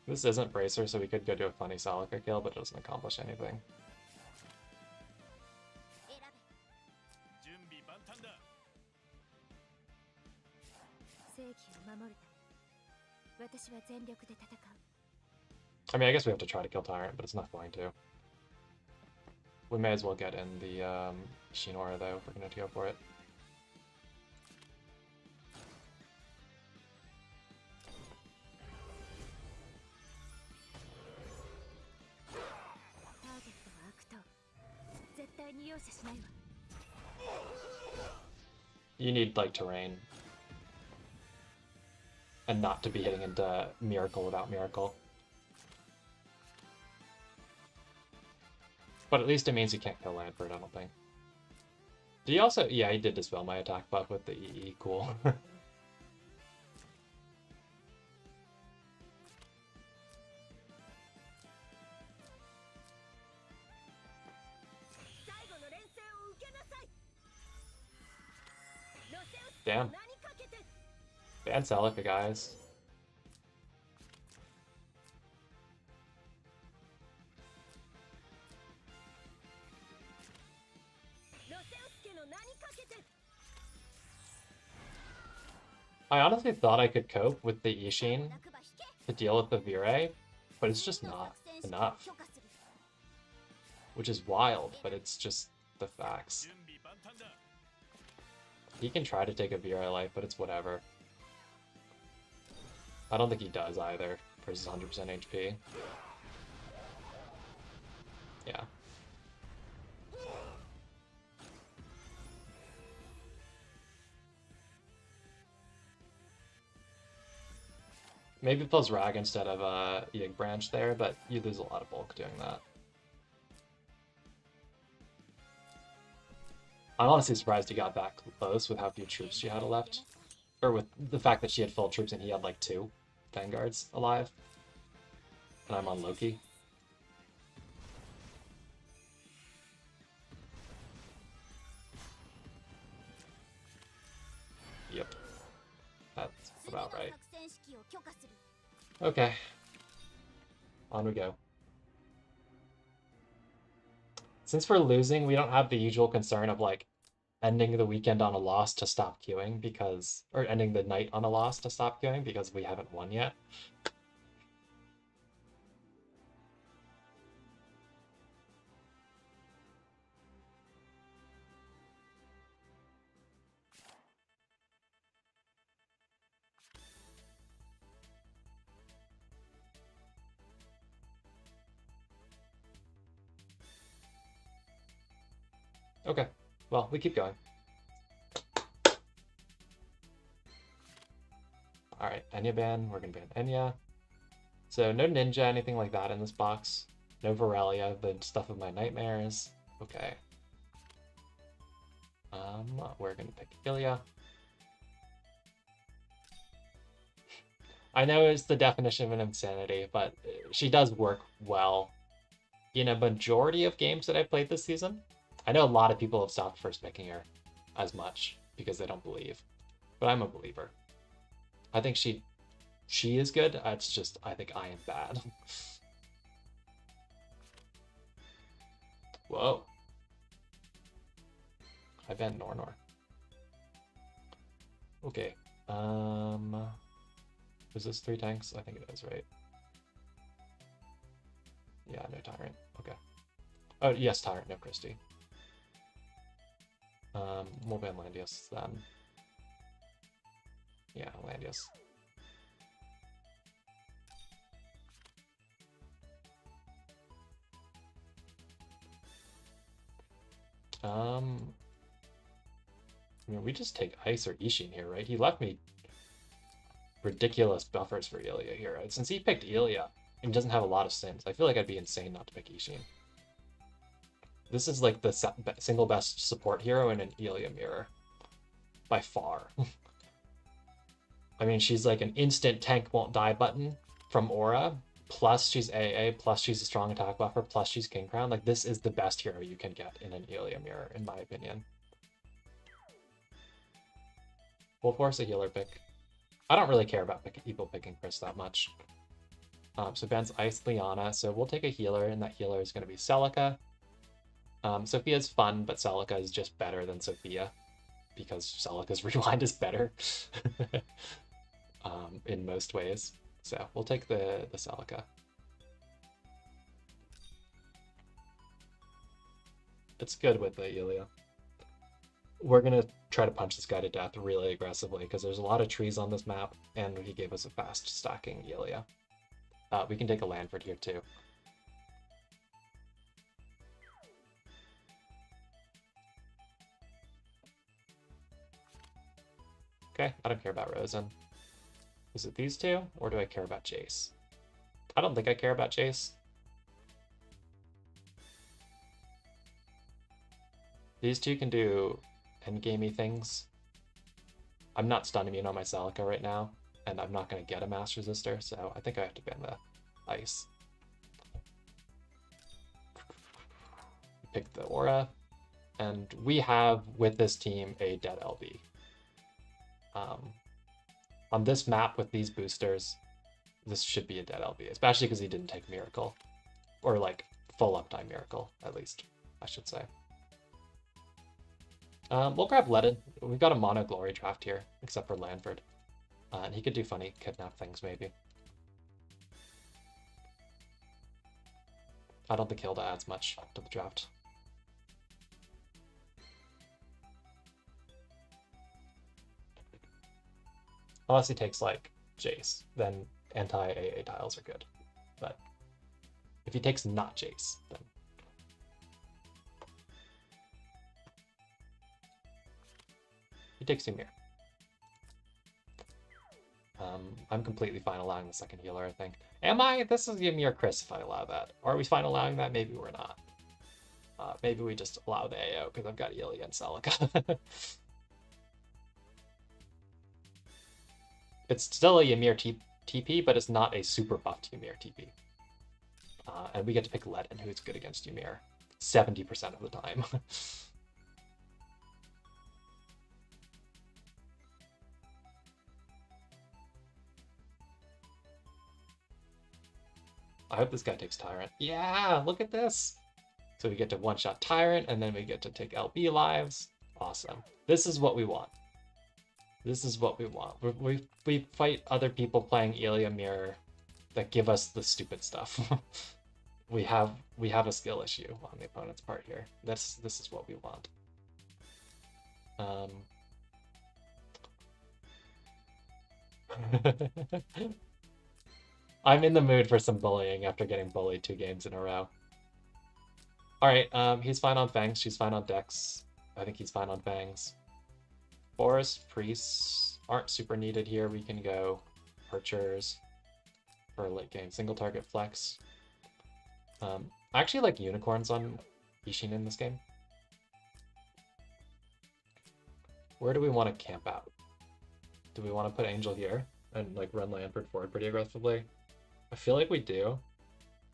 This isn't Bracer, so we could go do a funny Celica kill, but it doesn't accomplish anything. I mean, I guess we have to try to kill Tyrant, but it's not going to. We may as well get in the Shinora, though, if we're going to go for it. You need, like, terrain. And not to be hitting into Miracle without Miracle. But at least it means you can't kill Lanford, I don't think. Did he also... Yeah, he did dispel my attack buff with the EE, cool. Damn. Ban Celica, guys. I honestly thought I could cope with the Ishin to deal with the Vire, but it's just not enough. Which is wild, but it's just the facts. He can try to take a Vire life, but it's whatever. I don't think he does either, versus 100% HP. Yeah. Maybe it feels Rag instead of Yig Branch there, but you lose a lot of bulk doing that. I'm honestly surprised he got that close with how few troops she had left. Or with the fact that she had full troops and he had like 2 Vanguards alive. And I'm on Loki. Yep. That's about right. Okay. On we go. Since we're losing, we don't have the usual concern of like ending the weekend on a loss to stop queuing because, or ending the night on a loss to stop queuing because we haven't won yet. Okay, well, we keep going. Alright, Enya ban, we're gonna ban Enya. So no Ninja, anything like that in this box. No Varelia, the stuff of my nightmares. Okay. We're gonna pick Ilya. I know it's the definition of an insanity, but she does work well in a majority of games that I've played this season. I know a lot of people have stopped first picking her as much because they don't believe, but I'm a believer. I think she is good. It's just I think I am bad. Whoa. I banned Nornor. Okay. Is this 3 tanks? I think it is, right? Yeah, no Tyrant. Okay. Oh, yes, Tyrant, no Christie. We'll ban Landius then. Yeah, Landius. I mean, we just take Ice or Ishin here, right? He left me ridiculous buffers for Ilya here. Since he picked Ilya and doesn't have a lot of sins, I feel like I'd be insane not to pick Ishin. This is like the single best support hero in an Ilya mirror. By far. I mean, she's like an instant tank won't die button from Aura, plus she's AA, plus she's a strong attack buffer, plus she's King Crown. Like, this is the best hero you can get in an Ilya mirror, in my opinion. We'll force a healer pick. I don't really care about people picking Chris that much. So Ben's Ice Liana, so we'll take a healer, and that healer is going to be Celica. Sophia's fun, but Celica is just better than Sophia, because Celica's Rewind is better in most ways. So we'll take the Celica. It's good with the Elia. We're going to try to punch this guy to death really aggressively, because there's a lot of trees on this map, and he gave us a fast stacking Elia. We can take a Lanford here too. Okay, I don't care about Rosen. Is it these two, or do I care about Jace? I don't think I care about Jace. These two can do endgamey things. I'm not stun immune on my Celica right now, and I'm not going to get a Mass Resistor, so I think I have to ban the Ice. Pick the Aura, and we have, with this team, a dead LB. On this map with these boosters, this should be a dead LB, especially because he didn't take Miracle. Or, like, full uptime Miracle, at least, I should say. We'll grab Ledin. We've got a mono glory draft here, except for Lanford. And he could do funny kidnap things, maybe. I don't think Hilda adds much to the draft. Unless he takes, like, Jace, then anti-AA tiles are good. But if he takes not Jace, then... he takes Ymir. I'm completely fine allowing the second healer, I think. Am I? This is Ymir Chris if I allow that. Are we fine allowing that? Maybe we're not. Maybe we just allow the AO because I've got Ilya and Celica. It's still a Ymir TP, but it's not a super buffed Ymir TP. And we get to pick Ledin, who's good against Ymir 70% of the time. I hope this guy takes Tyrant. Yeah, look at this. So we get to one-shot Tyrant, and then we get to take LB lives. Awesome. This is what we want. This is what we want. We fight other people playing Ilya Mirror that give us the stupid stuff. we have a skill issue on the opponent's part here. This is what we want. I'm in the mood for some bullying after getting bullied 2 games in a row. Alright, he's fine on Fangs, she's fine on Dex. I think he's fine on Fangs. Forest Priests aren't super needed here. We can go Archers for late game single target flex. I actually like Unicorns on Ishin in this game. Where do we want to camp out? Do we want to put Angel here and like run Lanford forward pretty aggressively? I feel like we do.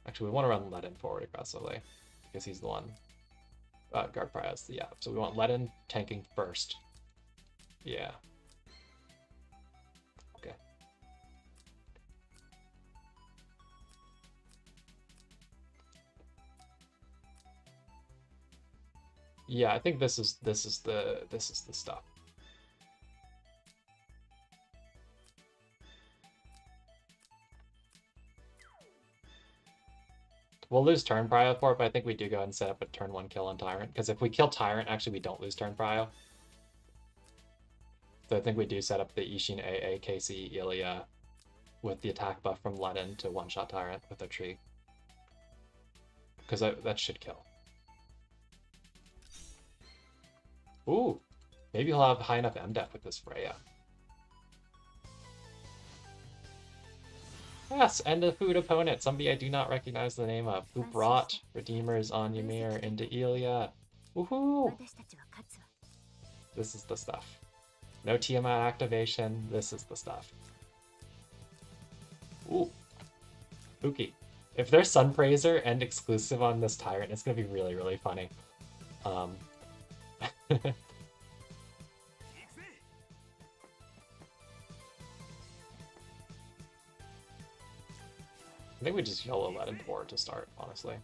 Actually, we want to run Ledin forward aggressively because he's the one. Guard Priaz, yeah. So we want Ledin tanking first. Yeah. Okay. Yeah, I think this is the stuff. We'll lose turn prio for it, but I think we do go ahead and set up a turn 1 kill on Tyrant. Because if we kill Tyrant, actually we don't lose turn prio. So I think we do set up the Ishin AA KC Ilya with the attack buff from Ledin to one-shot Tyrant with a tree. Because that should kill. Ooh, maybe he'll have high enough MDEF with this Freya. Yes, and a food opponent, somebody I do not recognize the name of, who brought Redeemers on Ymir into Ilya. Woohoo! This is the stuff. No Tiamat activation, this is the stuff. Ooh. Spooky. If there's Sunpraiser and exclusive on this Tyrant, it's gonna be really, really funny. think we just YOLO let him forward to start, honestly.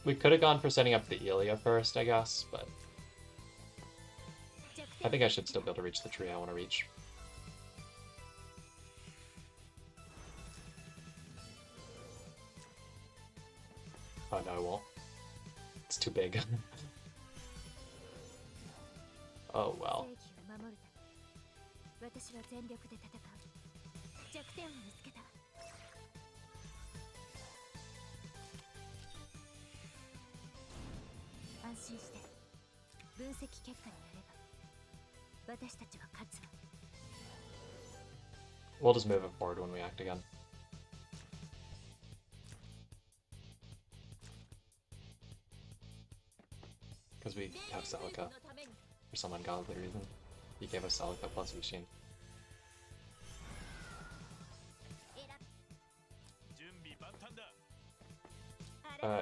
We could have gone for setting up the Elia first, I guess, but I think I should still be able to reach the tree I want to reach. Oh no, I won't. It's too big. Oh well. We'll just move it forward when we act again. Because we have Celica for some ungodly reason. He gave us Celica plus Yushin.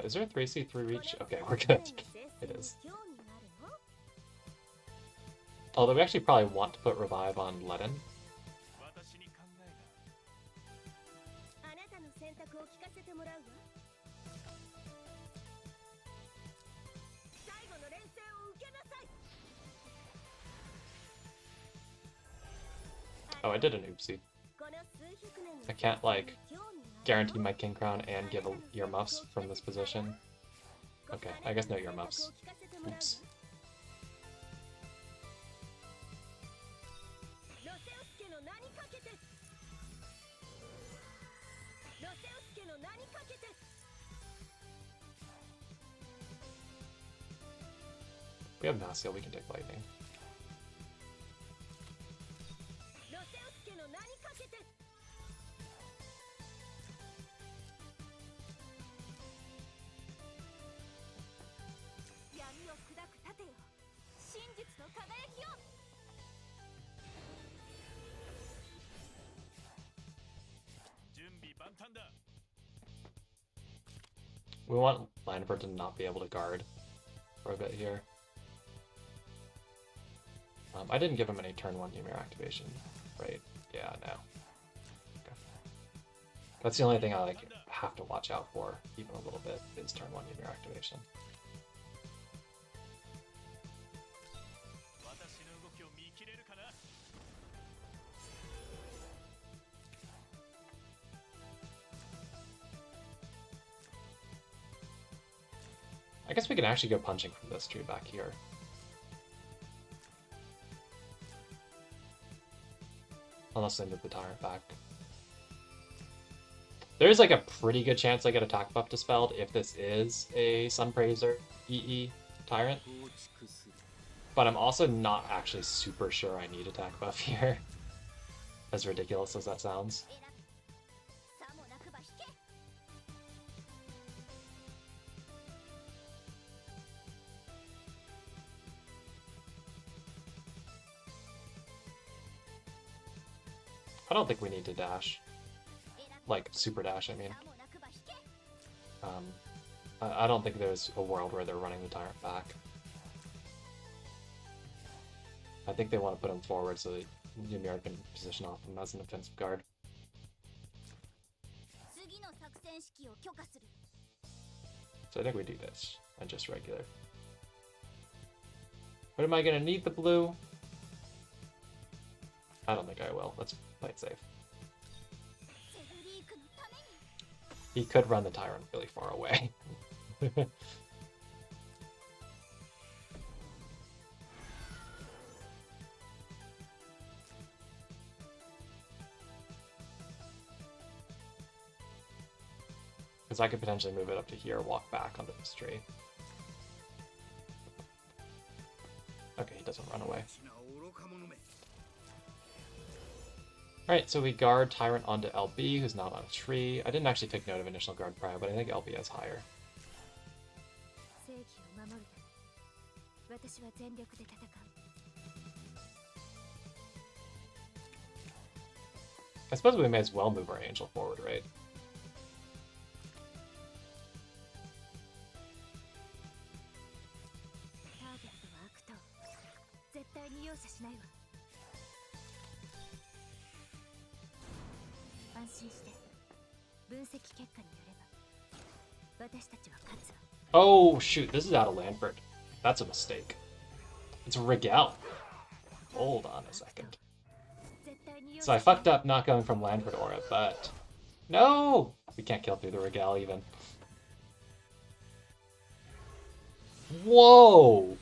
Is there a 3C3 reach? Okay, we're good. It is. Although we actually probably want to put Revive on Ledin. Oh, I did an oopsie. I can't, like, guarantee my King Crown and give earmuffs from this position. Okay, I guess no earmuffs. Oops. We have Nasiel, we can take lightning. We want Langrisser to not be able to guard for a bit here. I didn't give him any turn 1 Ymir activation, right? Yeah, no. Okay. That's the only thing I have to watch out for, even a little bit, is turn 1 Ymir activation. I guess we can actually go punching from this tree back here. Unless they move the Tyrant back. There's like a pretty good chance I get attack buff dispelled if this is a Sunpraiser EE Tyrant. But I'm also not actually super sure I need attack buff here. As ridiculous as that sounds. I don't think we need to dash. Like, super dash, I mean. I don't think there's a world where they're running the Tyrant back. I think they want to put him forward so that Ymir can position off him as an offensive guard. So I think we do this, and just regular. But am I going to need the blue? I don't think I will. Let's play it safe. He could run the Tyrant really far away. Because I could potentially move it up to here, walk back onto this tree. Okay, he doesn't run away. Alright, so we guard Tyrant onto LB, who's not on a tree. I didn't actually take note of initial guard prio, but I think LB has higher. I suppose we may as well move our Angel forward, right? Oh, shoot, this is out of Landford. That's a mistake. It's Rigel. Hold on a second. So I fucked up not going from Landford Aura, but... No! We can't kill through the Rigel even. Whoa!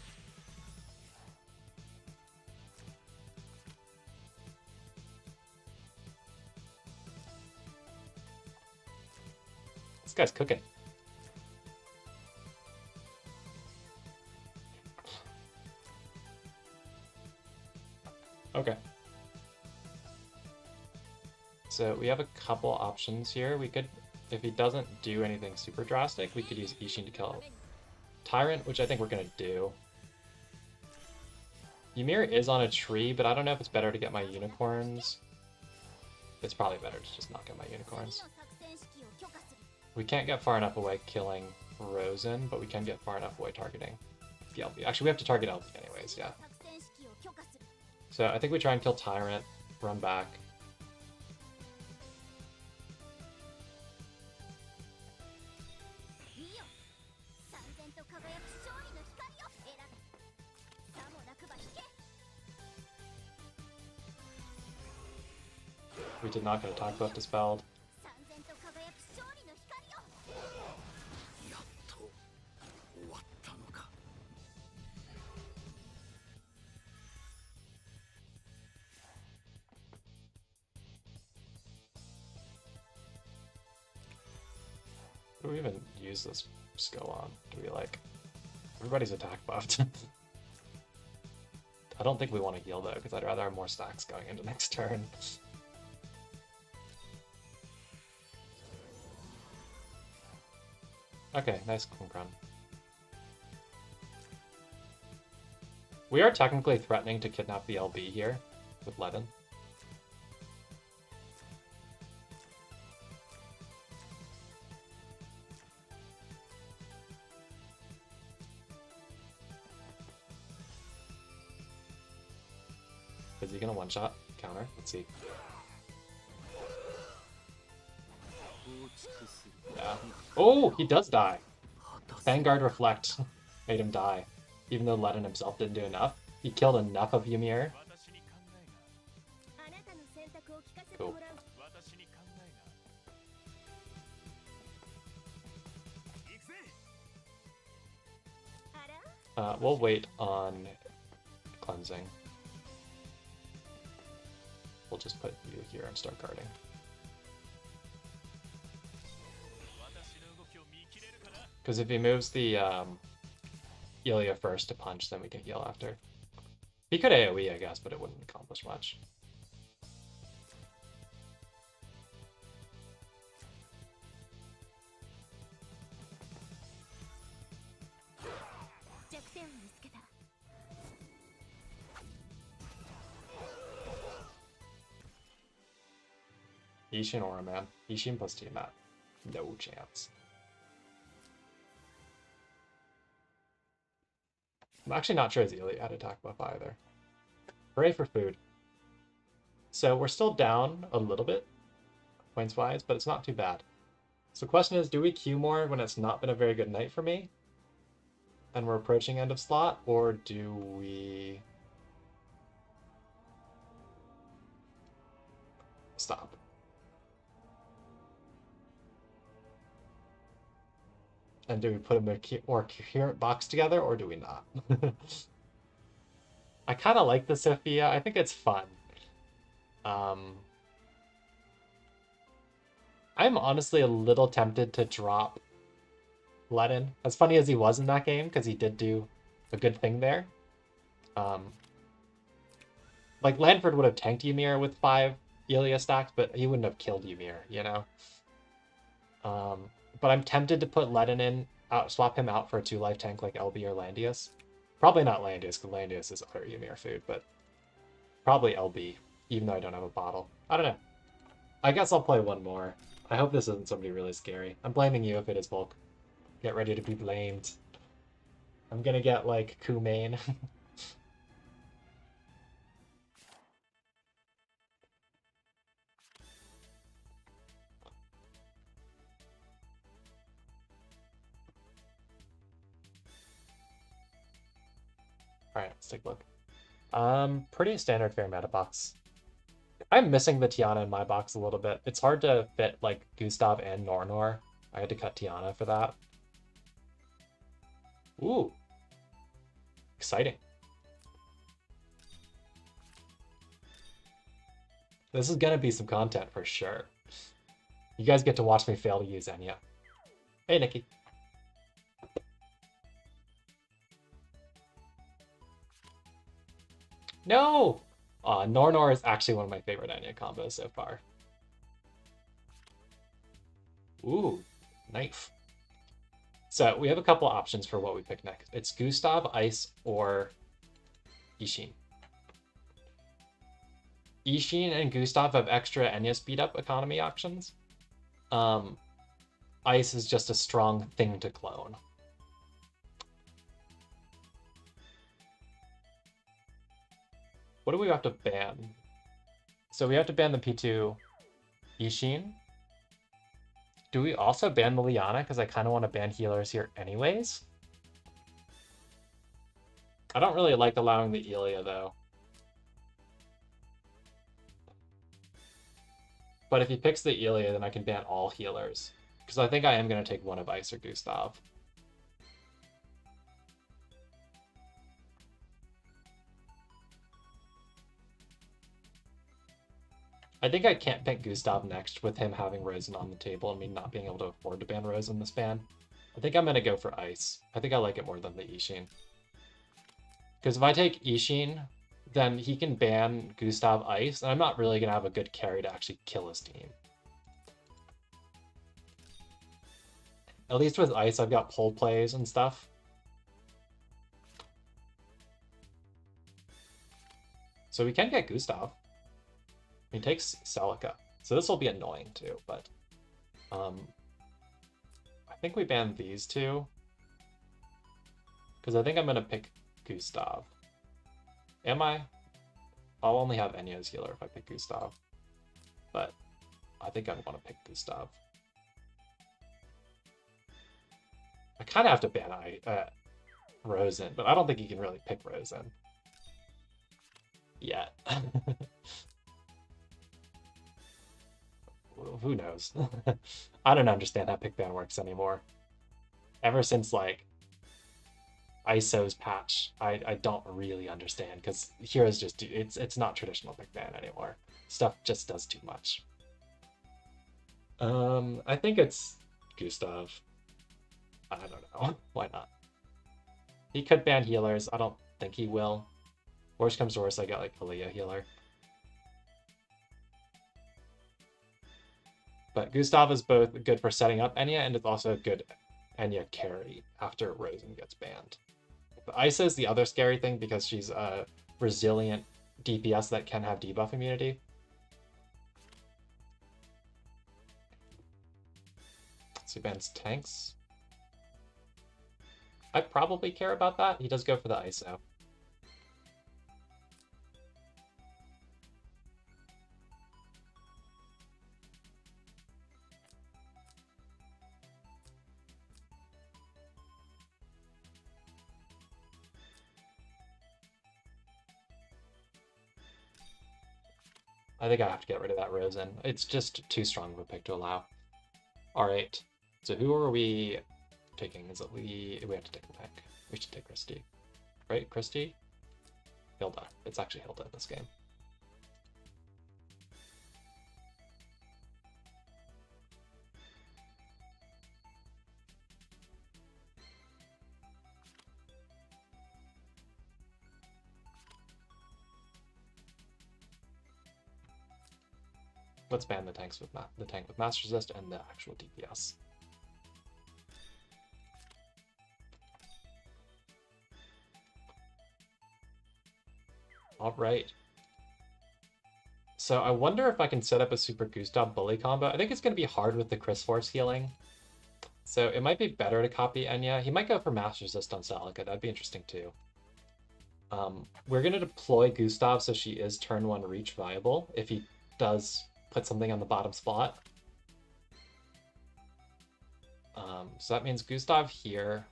This guy's cooking. Okay. So we have a couple options here. We could, if he doesn't do anything super drastic, we could use Ishin to kill Tyrant, which I think we're gonna do. Ymir is on a tree, but I don't know if it's better to get my unicorns. It's probably better to just not get my unicorns. We can't get far enough away killing Rosen, but we can get far enough away targeting the LB. Actually, we have to target LB anyways, yeah. So I think we try and kill Tyrant, run back. We did not get a talk buff dispelled. Do we even use this skill on? Do we like... Everybody's attack buffed. I don't think we want to heal though, because I'd rather have more stacks going into next turn. Okay, nice clunk run. We are technically threatening to kidnap the LB here with Levin. Is he gonna one-shot counter? Let's see. Yeah. Oh, he does die. Vanguard Reflect made him die. Even though Ledin himself didn't do enough. He killed enough of Ymir. Cool. We'll wait on cleansing. We'll just put you here and start guarding. Because if he moves the Ilya first to punch, then we can heal after. He could AoE, I guess, but it wouldn't accomplish much. Ishin Aura, man. Ishin plus Tiamat. No chance. I'm actually not sure Azalea had attack buff either. Hooray for food. So we're still down a little bit, points-wise, but it's not too bad. So the question is, do we queue more when it's not been a very good night for me? And we're approaching end of slot, or do we... stop? And do we put a more coherent box together, or do we not? I kind of like the Sophia. I think it's fun. I'm honestly a little tempted to drop Ledin. As funny as he was in that game, because he did do a good thing there. Like, Lanford would have tanked Ymir with 5 Ilya stacks, but he wouldn't have killed Ymir, you know? But I'm tempted to put Ledin in, swap him out for a 2-life tank like LB or Landius. Probably not Landius, because Landius is utter Ymir food, but probably LB, even though I don't have a bottle. I don't know. I guess I'll play one more. I hope this isn't somebody really scary. I'm blaming you if it is Volk. Get ready to be blamed. I'm gonna get, like, Kumain. Alright, let's take a look. Pretty standard fair meta box. I'm missing the Tiana in my box a little bit. It's hard to fit like Gustav and Nornor. I had to cut Tiana for that. Ooh. Exciting. This is gonna be some content for sure. You guys get to watch me fail to use Enya. Hey, Nikki. No! Nornor is actually one of my favorite Enya combos so far. Ooh, knife. So we have a couple options for what we pick next. It's Gustav, Ice, or Ishin. Ishin and Gustav have extra Enya speed up economy options. Ice is just a strong thing to clone. What do we have to ban? So we have to ban the P2 Ishin. Do we also ban the Liana? Because I kind of want to ban healers here anyways. I don't really like allowing the Elia though. But if he picks the Elia, then I can ban all healers. Because I think I am going to take one of Ice or Gustav. I think I can't pick Gustav next with him having Rosen on the table and me not being able to afford to ban Rosen this ban. I think I'm going to go for Ice. I think I like it more than the Ishin. Because if I take Ishin, then he can ban Gustav Ice, and I'm not really going to have a good carry to actually kill his team. At least with Ice, I've got pull plays and stuff. So we can get Gustav. He takes Celica. So this will be annoying too, but I think we ban these two. Because I think I'm going to pick Gustav. Am I? I'll only have Enya as healer if I pick Gustav. But I think I want to pick Gustav. I kind of have to ban Rosen, but I don't think you can really pick Rosen yet. Who knows? I don't understand how pick ban works anymore. Ever since like ISO's patch, I don't really understand because heroes just do it's not traditional pick ban anymore. Stuff just does too much. I think it's Gustav. I don't know. Why not? He could ban healers. I don't think he will. Worst comes to worst, I got like Valia healer. But Gustav is both good for setting up Enya and it's also a good Enya carry after Rosen gets banned. But Isa is the other scary thing because she's a resilient DPS that can have debuff immunity. So he bans tanks. I probably care about that. He does go for the ISO. I think I have to get rid of that Rosen. It's just too strong of a pick to allow. Alright, so who are we taking? Is it Lee? We have to take a tank. We should take Christy. Right, Christy? Hilda. It's actually Hilda in this game. Let's ban the tanks with the tank with mass resist and the actual DPS. All right. So I wonder if I can set up a Super Gustav Bully combo. I think it's going to be hard with the Chris Force healing. So it might be better to copy Enya. He might go for mass resist on Celica. That'd be interesting too. We're going to deploy Gustav so she is turn 1 reach viable if he does put something on the bottom spot. So that means Gustav here.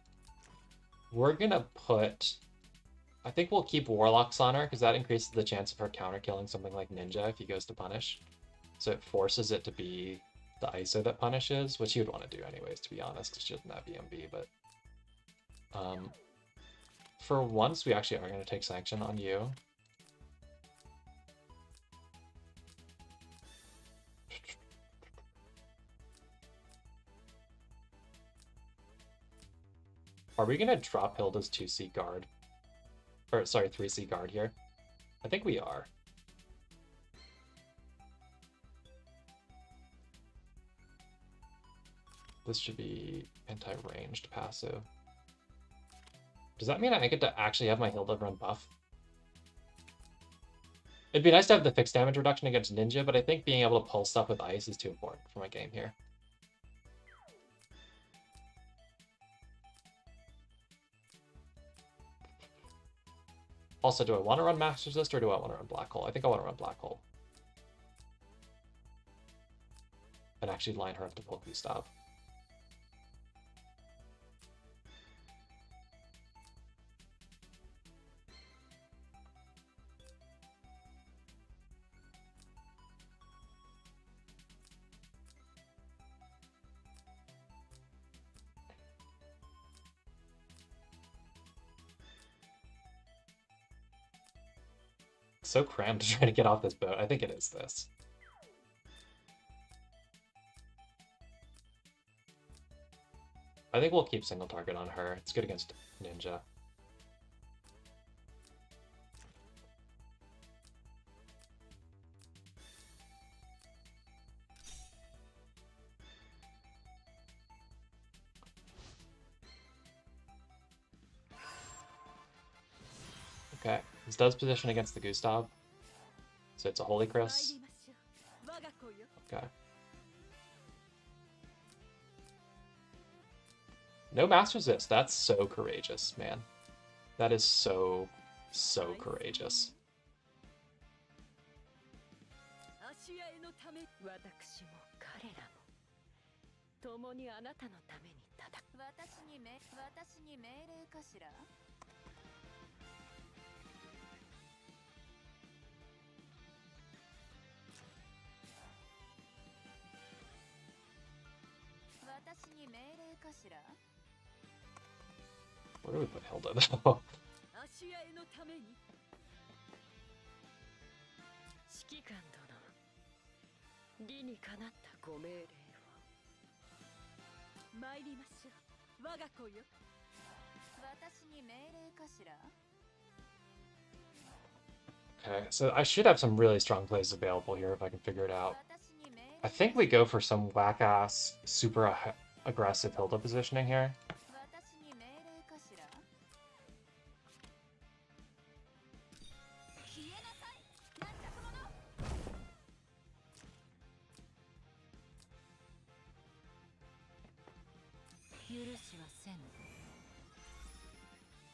We're gonna put I think we'll keep Warlocks on her, because that increases the chance of her counter-killing something like Ninja if he goes to punish. So it forces it to be the ISO that punishes, which he would want to do anyways, to be honest, because she doesn't have BMB, but... for once, we actually are going to take Sanction on you. Are we going to drop Hilda's 2C guard? Or, sorry, 3C guard here? I think we are. This should be anti-ranged passive. Does that mean I get to actually have my Hilda run buff? It'd be nice to have the fixed damage reduction against Ninja, but I think being able to pull stuff with ice is too important for my game here. Also, do I want to run Max Resist or do I want to run Black Hole? I think I want to run Black Hole. And actually line her up to pull Gustav. So crammed to try to get off this boat. I think it is this. I think we'll keep single target on her. It's good against Ninja. Okay, this does position against the Gustav. So it's a Holy Chris. Okay. No Mass Resist. That's so courageous, man. That is so, so courageous. Where do we put Hilda though? Okay, so I should have some really strong plays available here if I can figure it out. I think we go for some whack-ass, super aggressive Hilda positioning here.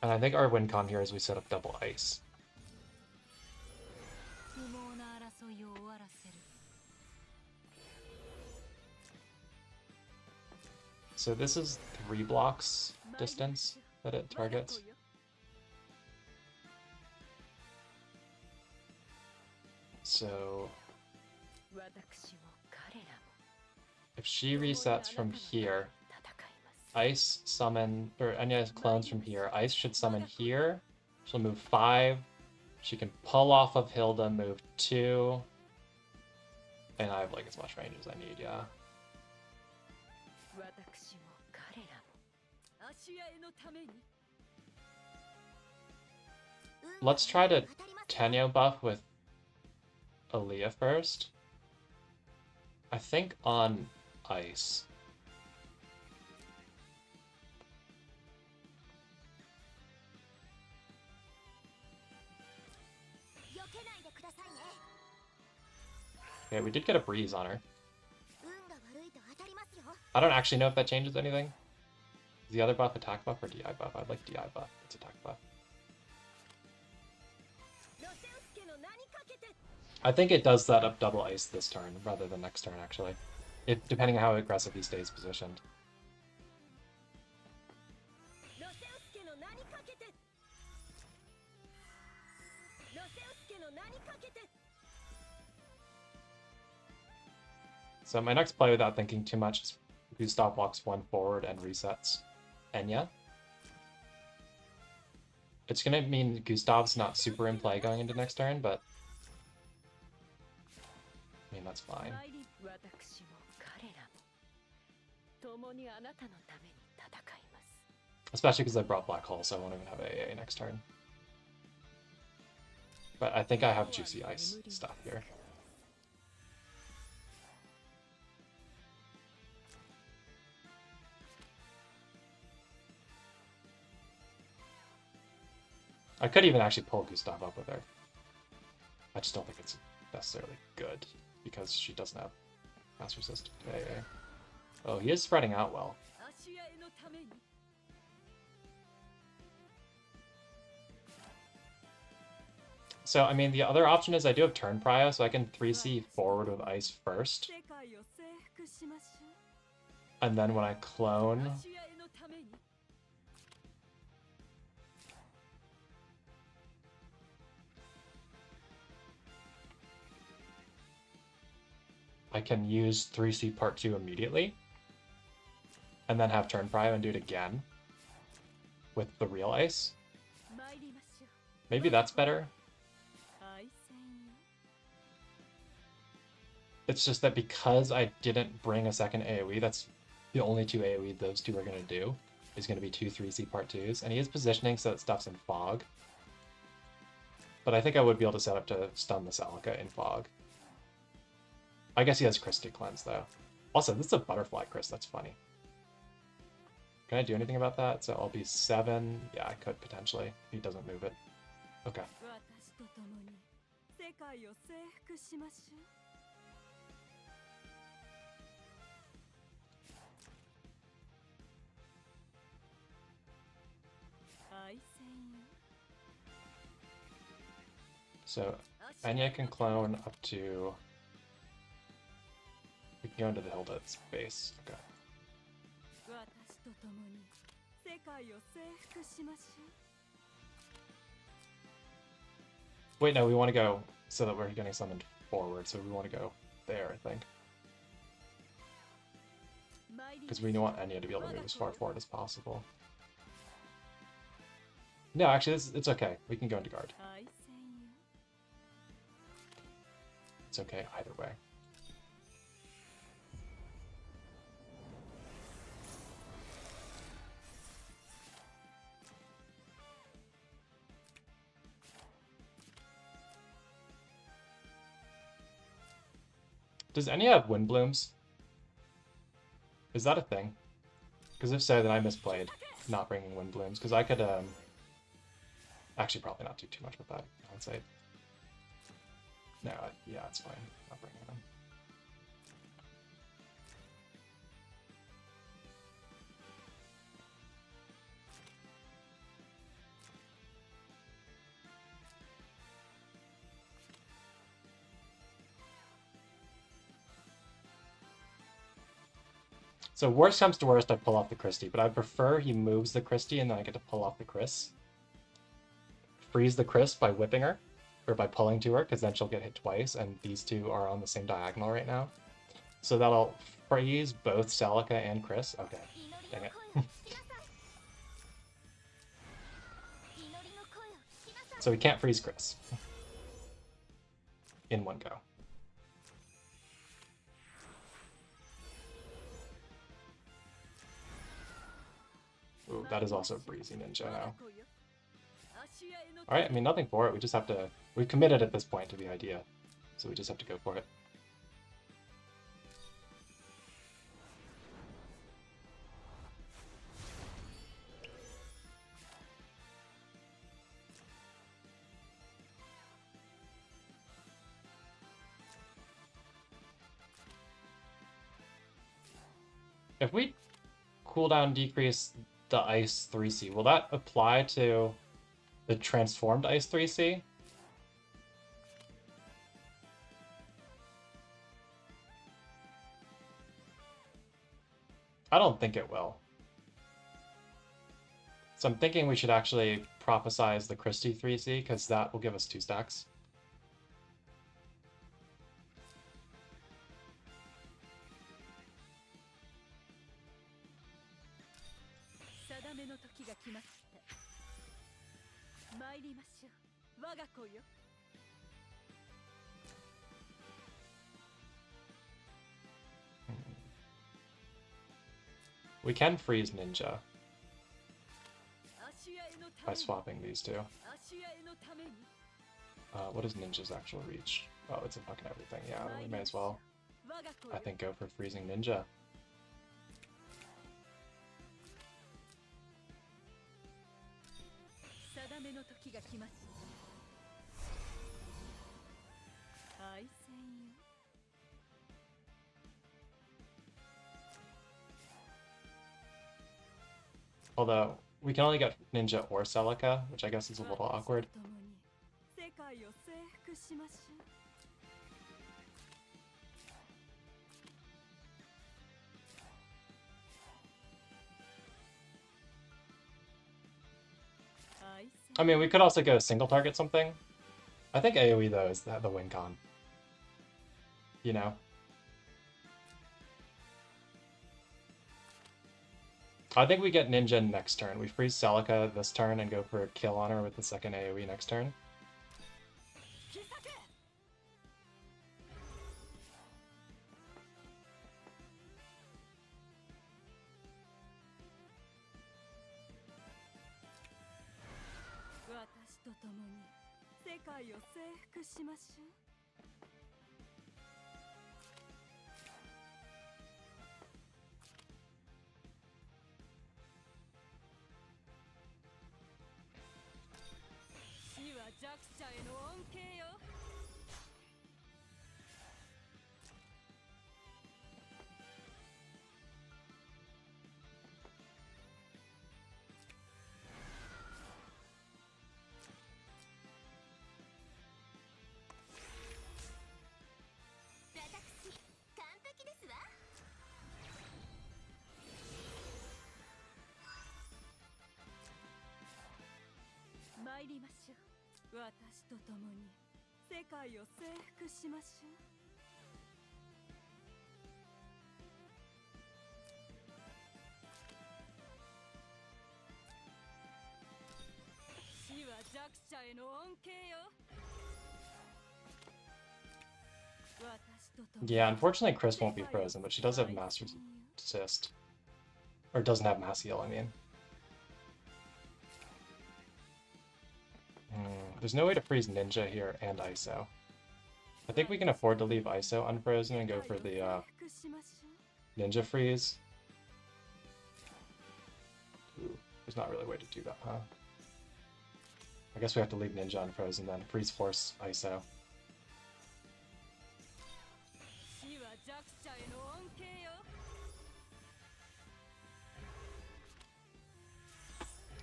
And I think our win con here is we set up double ice. So this is 3 blocks distance that it targets. So if she resets from here, Ice summon, or Anya clones from here. Ice should summon here. She'll move 5. She can pull off of Hilda, move 2. And I have like as much range as I need, yeah. Let's try to Tenyo buff with Aaliyah first. I think on Ice. Okay, we did get a breeze on her. I don't actually know if that changes anything. Is the other buff attack buff or DI buff? I'd like DI buff. It's attack buff. I think it does set up double ice this turn rather than next turn, actually. Depending on how aggressive he stays positioned. So my next play without thinking too much is Gustav walks one forward and resets Enya. It's gonna mean Gustav's not super in play going into next turn, but I mean that's fine. Especially because I brought Black Hole, so I won't even have AA next turn. But I think I have Juicy Ice stuff here. I could even actually pull Gustav up with her. I just don't think it's necessarily good, because she doesn't have Mass Resist to AA. Oh, he is spreading out well. So, I mean, the other option is I do have turn prio, so I can 3C forward with Ice first. And then when I clone... I can use 3C part 2 immediately. And then have turn prio and do it again. With the real Ice. Maybe that's better. It's just that because I didn't bring a second AoE, that's the only two AoE those two are going to do, is going to be two 3C part 2s. And he is positioning so that stuff's in Fog. But I think I would be able to set up to stun the Celica in Fog. I guess he has Chris to cleanse, though. Also, this is a Butterfly Chris, that's funny. Can I do anything about that? So I'll be 7. Yeah, I could potentially, if he doesn't move it. Okay. So Enya can clone up to... We can go into the Hilda's base. Okay. Wait, no, we want to go so that we're getting summoned forward, so we want to go there, I think. Because we want Enya to be able to move as far forward as possible. No, actually, it's okay. We can go into guard. It's okay either way. Does any have Wind Blooms? Is that a thing? Because if so, then I misplayed not bringing Wind Blooms. Because I could, actually probably not do too much with that, I would say. No, yeah, it's fine. Not bringing them. So worst comes to worst, I pull off the Christie, but I prefer he moves the Christie and then I get to pull off the Chris. Freeze the Chris by whipping her, or by pulling to her, because then she'll get hit twice, and these two are on the same diagonal right now. So that'll freeze both Celica and Chris. Okay, dang it. So we can't freeze Chris. In one go. Ooh, that is also Breezy Ninja now. Alright, I mean, nothing for it. We just have to... We've committed at this point to the idea. So we just have to go for it. If we cooldown decrease the Ice 3C, will that apply to the transformed Ice 3C? I don't think it will. So I'm thinking we should actually prophesize the Christie 3C, because that will give us 2 stacks. We can freeze Ninja by swapping these two. What is Ninja's actual reach? Oh, it's in fucking everything. Yeah, we may as well, I think, go for freezing Ninja. Although, we can only get Ninja or Celica, which I guess is a little awkward. I mean, we could also go single target something. I think AoE, though, is the win con. You know? I think we get Ninja next turn. We freeze Celica this turn and go for a kill on her with the second AoE next turn. Yeah, unfortunately Chris won't be frozen, but she does have Master's Assist. Or doesn't have Mass Heal, I mean. There's no way to freeze Ninja here and ISO. I think we can afford to leave ISO unfrozen and go for the Ninja freeze. Ooh, there's not really a way to do that, huh? I guess we have to leave Ninja unfrozen then. Freeze Force ISO.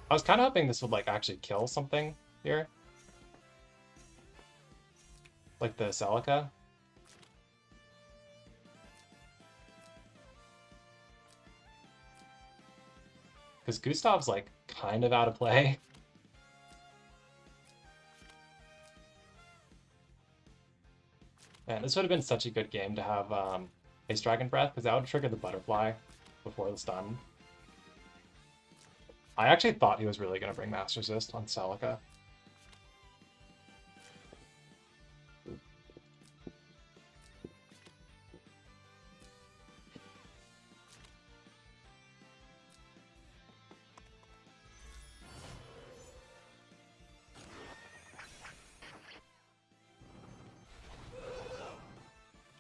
I was kind of hoping this would like actually kill something here. Like the Celica. Because Gustav's like kind of out of play. Man, this would have been such a good game to have Ace Dragon Breath, because that would trigger the butterfly before the stun. I actually thought he was really going to bring Master Resist on Celica.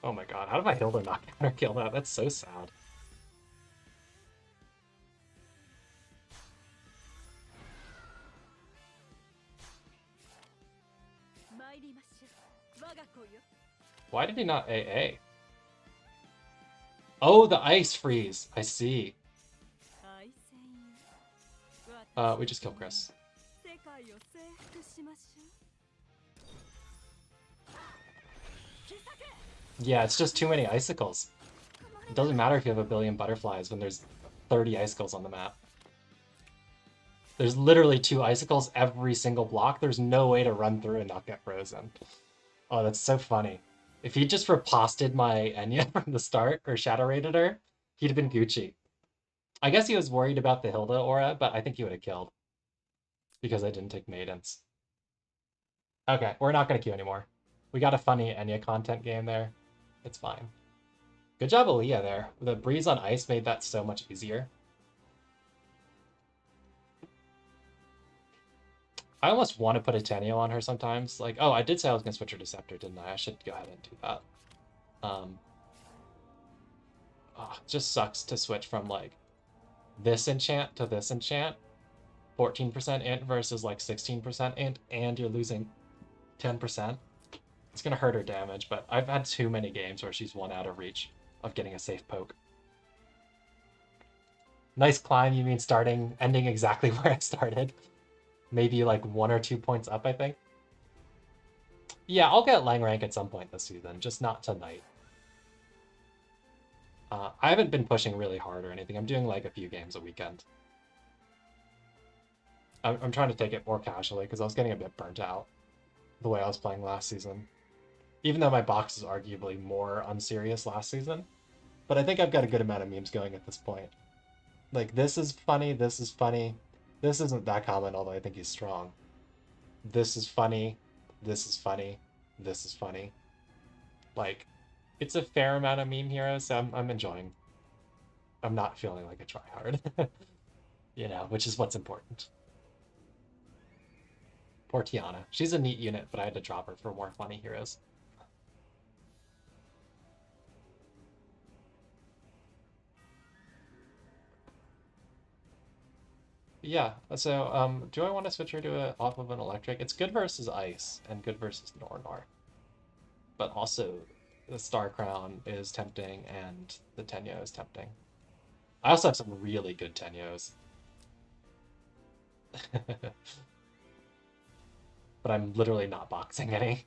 Oh my god, how did my Hilda not counter kill that? That's so sad. Why did he not AA? Oh, the ice freeze. I see. We just killed Chris. Yeah, it's just too many icicles. It doesn't matter if you have a billion butterflies when there's 30 icicles on the map. There's literally 2 icicles every single block. There's no way to run through and not get frozen. Oh, that's so funny. If he just riposted my Enya from the start, or shadow rated her, he'd have been Gucci. I guess he was worried about the Hilda aura, but I think he would have killed because I didn't take Maidens. Okay, we're not gonna queue anymore. We got a funny Enya content game there. It's fine. Good job, Aaliyah, there. The breeze on ice made that so much easier. I almost want to put a Tenio on her sometimes. Like, oh, I did say I was gonna switch her to Scepter, didn't I? I should go ahead and do that. Um, oh, it just sucks to switch from like this enchant to this enchant. 14% int versus like 16% int, and you're losing 10%. It's gonna hurt her damage, but I've had too many games where she's one out of reach of getting a safe poke. Nice climb, you mean ending exactly where I started? Maybe like 1 or 2 points up, I think. Yeah, I'll get Lang rank at some point this season, just not tonight. I haven't been pushing really hard or anything. I'm doing like a few games a weekend. I'm trying to take it more casually because I was getting a bit burnt out the way I was playing last season. Even though my box is arguably more unserious last season. But I think I've got a good amount of memes going at this point. Like, this is funny, this is funny. This isn't that common, although I think he's strong. This is funny, this is funny, this is funny. Like, it's a fair amount of meme heroes, so I'm enjoying. I'm not feeling like a tryhard, which is what's important. Poor Tiana. She's a neat unit, but I had to drop her for more funny heroes. Yeah, so do I want to switch her to off of an electric? It's good versus ice and good versus Nornor. But also the Star Crown is tempting and the Tenyo is tempting. I also have some really good Tenyos. But I'm literally not boxing any.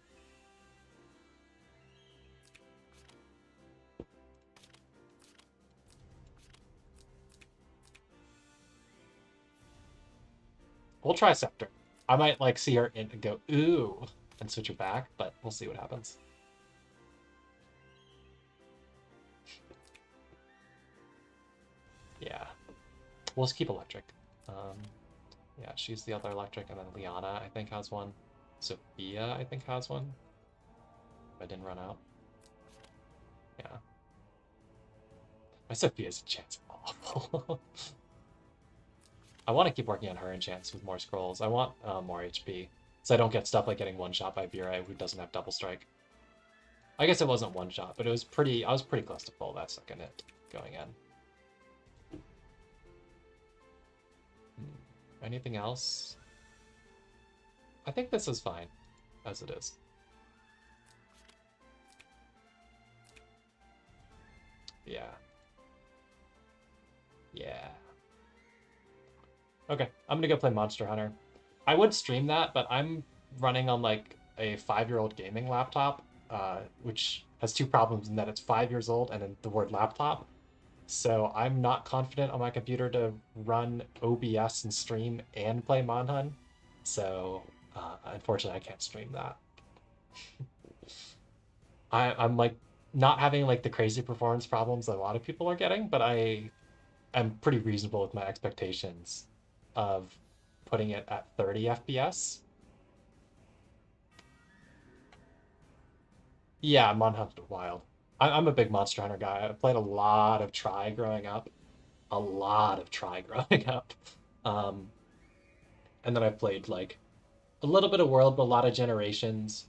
We'll try Scepter. I might like see her in and go, ooh, and switch her back, but we'll see what happens. Yeah. We'll just keep electric. Yeah, she's the other electric, and then Liana, I think, has one. Sophia, I think, has one. If I didn't run out. Yeah. My Sophia's enchant's awful. I want to keep working on her enchants with more scrolls. I want more HP, so I don't get stuff like getting one shot by Burai, who doesn't have double strike. I guess it wasn't one shot, but it was pretty. I was pretty close to full that second hit going in. Anything else? I think this is fine, as it is. Yeah. Yeah. Okay, I'm gonna go play Monster Hunter. I would stream that, but I'm running on like a 5-year-old gaming laptop, which has two problems in that it's 5 years old and then the word laptop. So I'm not confident on my computer to run OBS and stream and play Monhun. So unfortunately, I can't stream that. I'm like not having like the crazy performance problems that a lot of people are getting, but I'm pretty reasonable with my expectations of putting it at 30 FPS. Yeah, Monhun's wild. I'm a big Monster Hunter guy. I played a lot of Try growing up. A lot of Try growing up. Um, and then I played like a little bit of World, but a lot of Generations.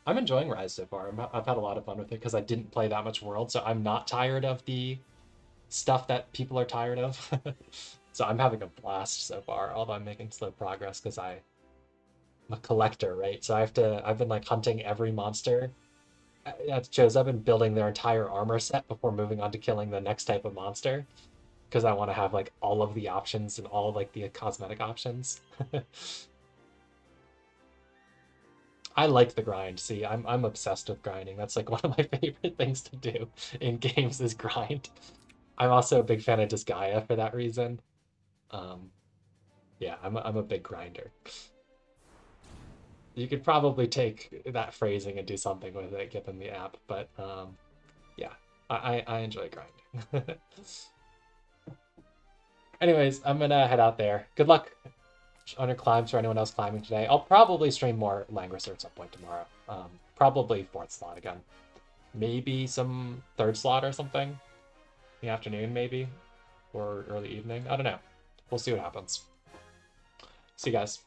I'm enjoying Rise so far. I've had a lot of fun with it because I didn't play that much World, so I'm not tired of the stuff that people are tired of. So I'm having a blast so far, although I'm making slow progress because I'm a collector, right? So I've been like hunting every monster. That shows I've been building their entire armor set before moving on to killing the next type of monster because I want to have like all of the options and all of like the cosmetic options. I like the grind. See, I'm obsessed with grinding. That's like one of my favorite things to do in games is grind. I'm also a big fan of Disgaea for that reason. Um, yeah, I'm a big grinder. You could probably take that phrasing and do something with it given the app, but yeah, I enjoy grinding. Anyways, I'm gonna head out there. Good luck on your climbs for anyone else climbing today. I'll probably stream more Langrisser at some point tomorrow. Probably fourth slot again. Maybe some third slot or something in the afternoon, maybe, or early evening. I don't know. We'll see what happens. See you guys.